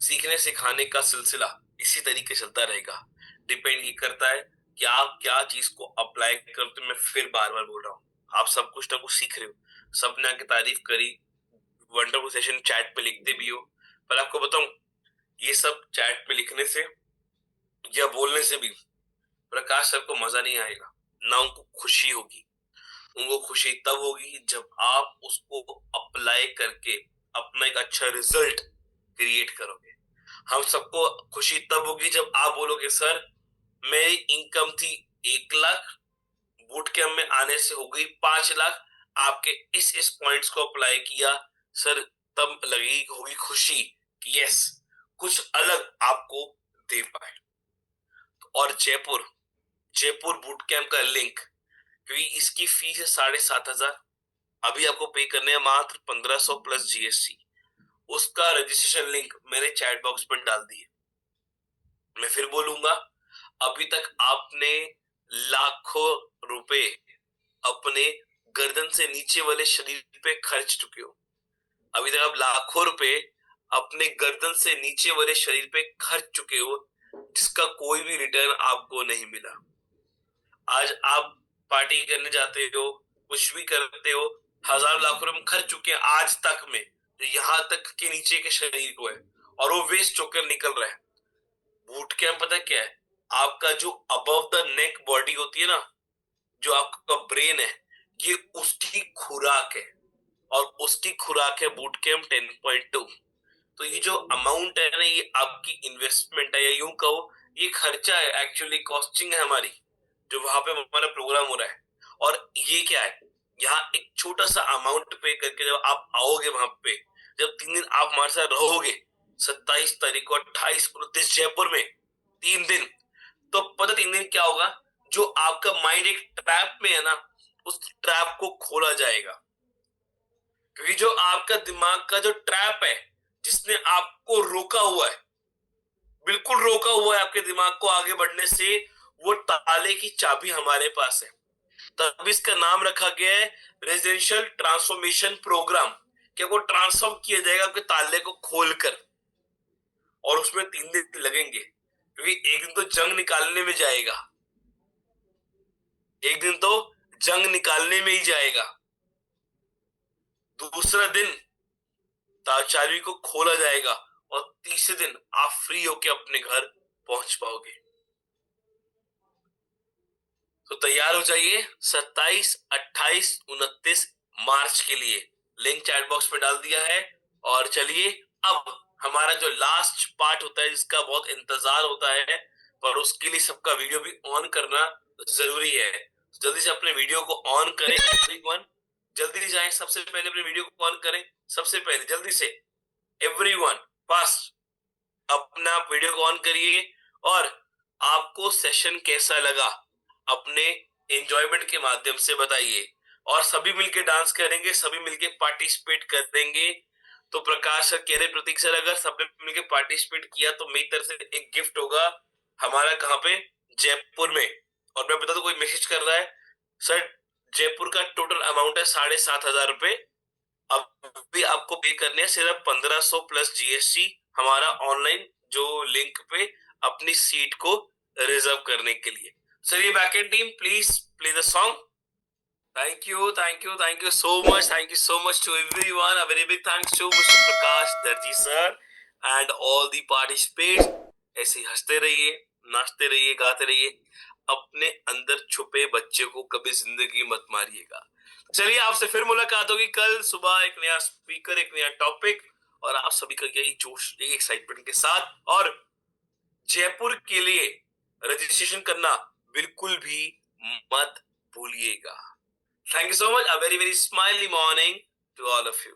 सीखने सिखाने का सिलसिला इसी तरीके चलता रहेगा। डिपेंड ये करता है कि आप क्या चीज को अप्लाई करते हो। मैं फिर बार बार बोल रहा हूँ, आप सब कुछ ना कुछ सीख रहे हो, सबने आके तारीफ करी, वंडरफुल सेशन चैट पे लिखते भी हो, पर आपको बताऊं, ये सब चैट पे लिखने से या बोलने से भी प्रकाश सर को मजा नहीं आएगा, ना उनको खुशी होगी। उनको खुशी तब होगी जब आप उसको अप्लाई करके अपना एक अच्छा रिजल्ट क्रिएट करोगे। हम सबको खुशी तब होगी जब आप बोलोगे सर मेरी इनकम थी 1 लाख, बूट कैंप में आने से हो गई 5 लाख, आपके इस पॉइंट्स को अप्लाई किया सर, तब लगेगी होगी खुशी कि यस कुछ अलग आपको दे पाए। और जयपुर जयपुर बूट कैंप का लिंक, क्योंकि इसकी फीस है 7,500, अभी आपको पे करने हैं मात्र 1,500 प्लस जीएसटी। उसका रजिस्ट्रेशन लिंक मैंने चैट बॉक्स पर डाल दिए। मैं फिर बोलूंगा, अभी तक आपने लाखों रुपए अपने गर्दन से नीचे वाले शरीर पे खर्च चुके हो। अभी तक आप लाखों रुपए अपने गर्दन से नीचे वाले शरीर पे खर्च चुके हो, जिसका कोई भी रिटर्न आपको नहीं मिला। आज आप पार्टी करने जाते हो, कुछ भी करते हो, हजार लाखों रुपए खर्च चुके हैं आज तक में, जो यहाँ तक के नीचे के शरीर को है, और वो वेस्ट होकर निकल रहा है। बूट कैंप पता क्या है, आपका जो अबव द नेक बॉडी होती है ना, जो आपका ब्रेन है, ये उसकी खुराक है, और उसकी खुराक है बूट कैंप 10.2। तो ये जो अमाउंट है ना, ये आपकी इन्वेस्टमेंट है, या यूं कहो ये खर्चा है, एक्चुअली कॉस्टिंग है हमारी, जो वहां पे हमारा प्रोग्राम हो रहा है। और ये क्या है, यहाँ एक छोटा सा अमाउंट पे करके जब आप आओगे वहां पे, जब 3 दिन आप हमारे साथ रहोगे, 27 तारीख को 28 29 जयपुर में 3 दिन, तो पता 3 दिन क्या होगा, जो आपका माइंड एक ट्रैप में है ना, उस ट्रैप को खोला जाएगा। क्योंकि जो आपका दिमाग का जो ट्रैप है, जिसने आपको रोका हुआ है, बिल्कुल रोका हुआ है आपके दिमाग को आगे बढ़ने से, वो ताले की चाबी हमारे पास है। तब इसका नाम रखा गया है रेजिडेंशियल ट्रांसफॉर्मेशन प्रोग्राम, कि आपको ट्रांसफॉर्म किया जाएगा आपके ताले को खोलकर, और उसमें 3 दिन लगेंगे, क्योंकि एक दिन तो जंग निकालने में जाएगा, एक दिन तो जंग निकालने में ही जाएगा, दूसरा दिन चाबी को खोला जाएगा, और तीसरे दिन आप फ्री होके अपने घर पहुंच पाओगे। तो तैयार हो जाइए 27, 28, 29 मार्च के लिए, लिंक चैट बॉक्स में डाल दिया है। और चलिए अब हमारा जो लास्ट पार्ट होता है, जिसका बहुत इंतजार होता है, पर उसके लिए सबका वीडियो भी ऑन करना जरूरी है। जल्दी से अपने वीडियो को ऑन करें एवरीवन, जल्दी जाएं, सबसे पहले अपने वीडियो को ऑन करें, सबसे पहले जल्दी से एवरीवन फास्ट अपना वीडियो को ऑन करिए। और आपको सेशन कैसा लगा अपने एंजॉयमेंट के माध्यम से बताइए, और सभी मिलके डांस करेंगे, सभी मिलके पार्टिसिपेट करेंगे। तो प्रकाश सर कह रहे प्रतीक सर अगर सबने मिलके पार्टिसिपेट किया तो मेरी तरफ से एक गिफ्ट होगा हमारा, कहाँ पे, जयपुर में। और मैं बता दूं कोई मैसेज कर रहा है सर जयपुर का टोटल अमाउंट है 7,500 रुपए, अब भी आपको पे करने हैं सिर्फ 1500 प्लस जीएसटी हमारा ऑनलाइन जो लिंक पे अपनी सीट को रिजर्व करने के लिए। सर ये backend team please play the song. Thank you, thank you, thank you so much. Thank you so much to everyone. A very big thanks to Mr. Prakash Darji sir and all the participants. ऐसे ही हंसते रहिए, नाचते रहिए, गाते रहिए, अपने अंदर छुपे बच्चे को कभी जिंदगी मत मारिएगा। चलिए आपसे फिर मुलाकात होगी कल सुबह, एक नया स्पीकर, एक नया टॉपिक, और आप सभी का यही जोश, यही एक्साइटमेंट के साथ। और जयपुर के लिए रजिस्ट्रेशन करना बिल्कुल भी मत भूलिएगा। Thank you so much. A very, very smiley morning to all of you.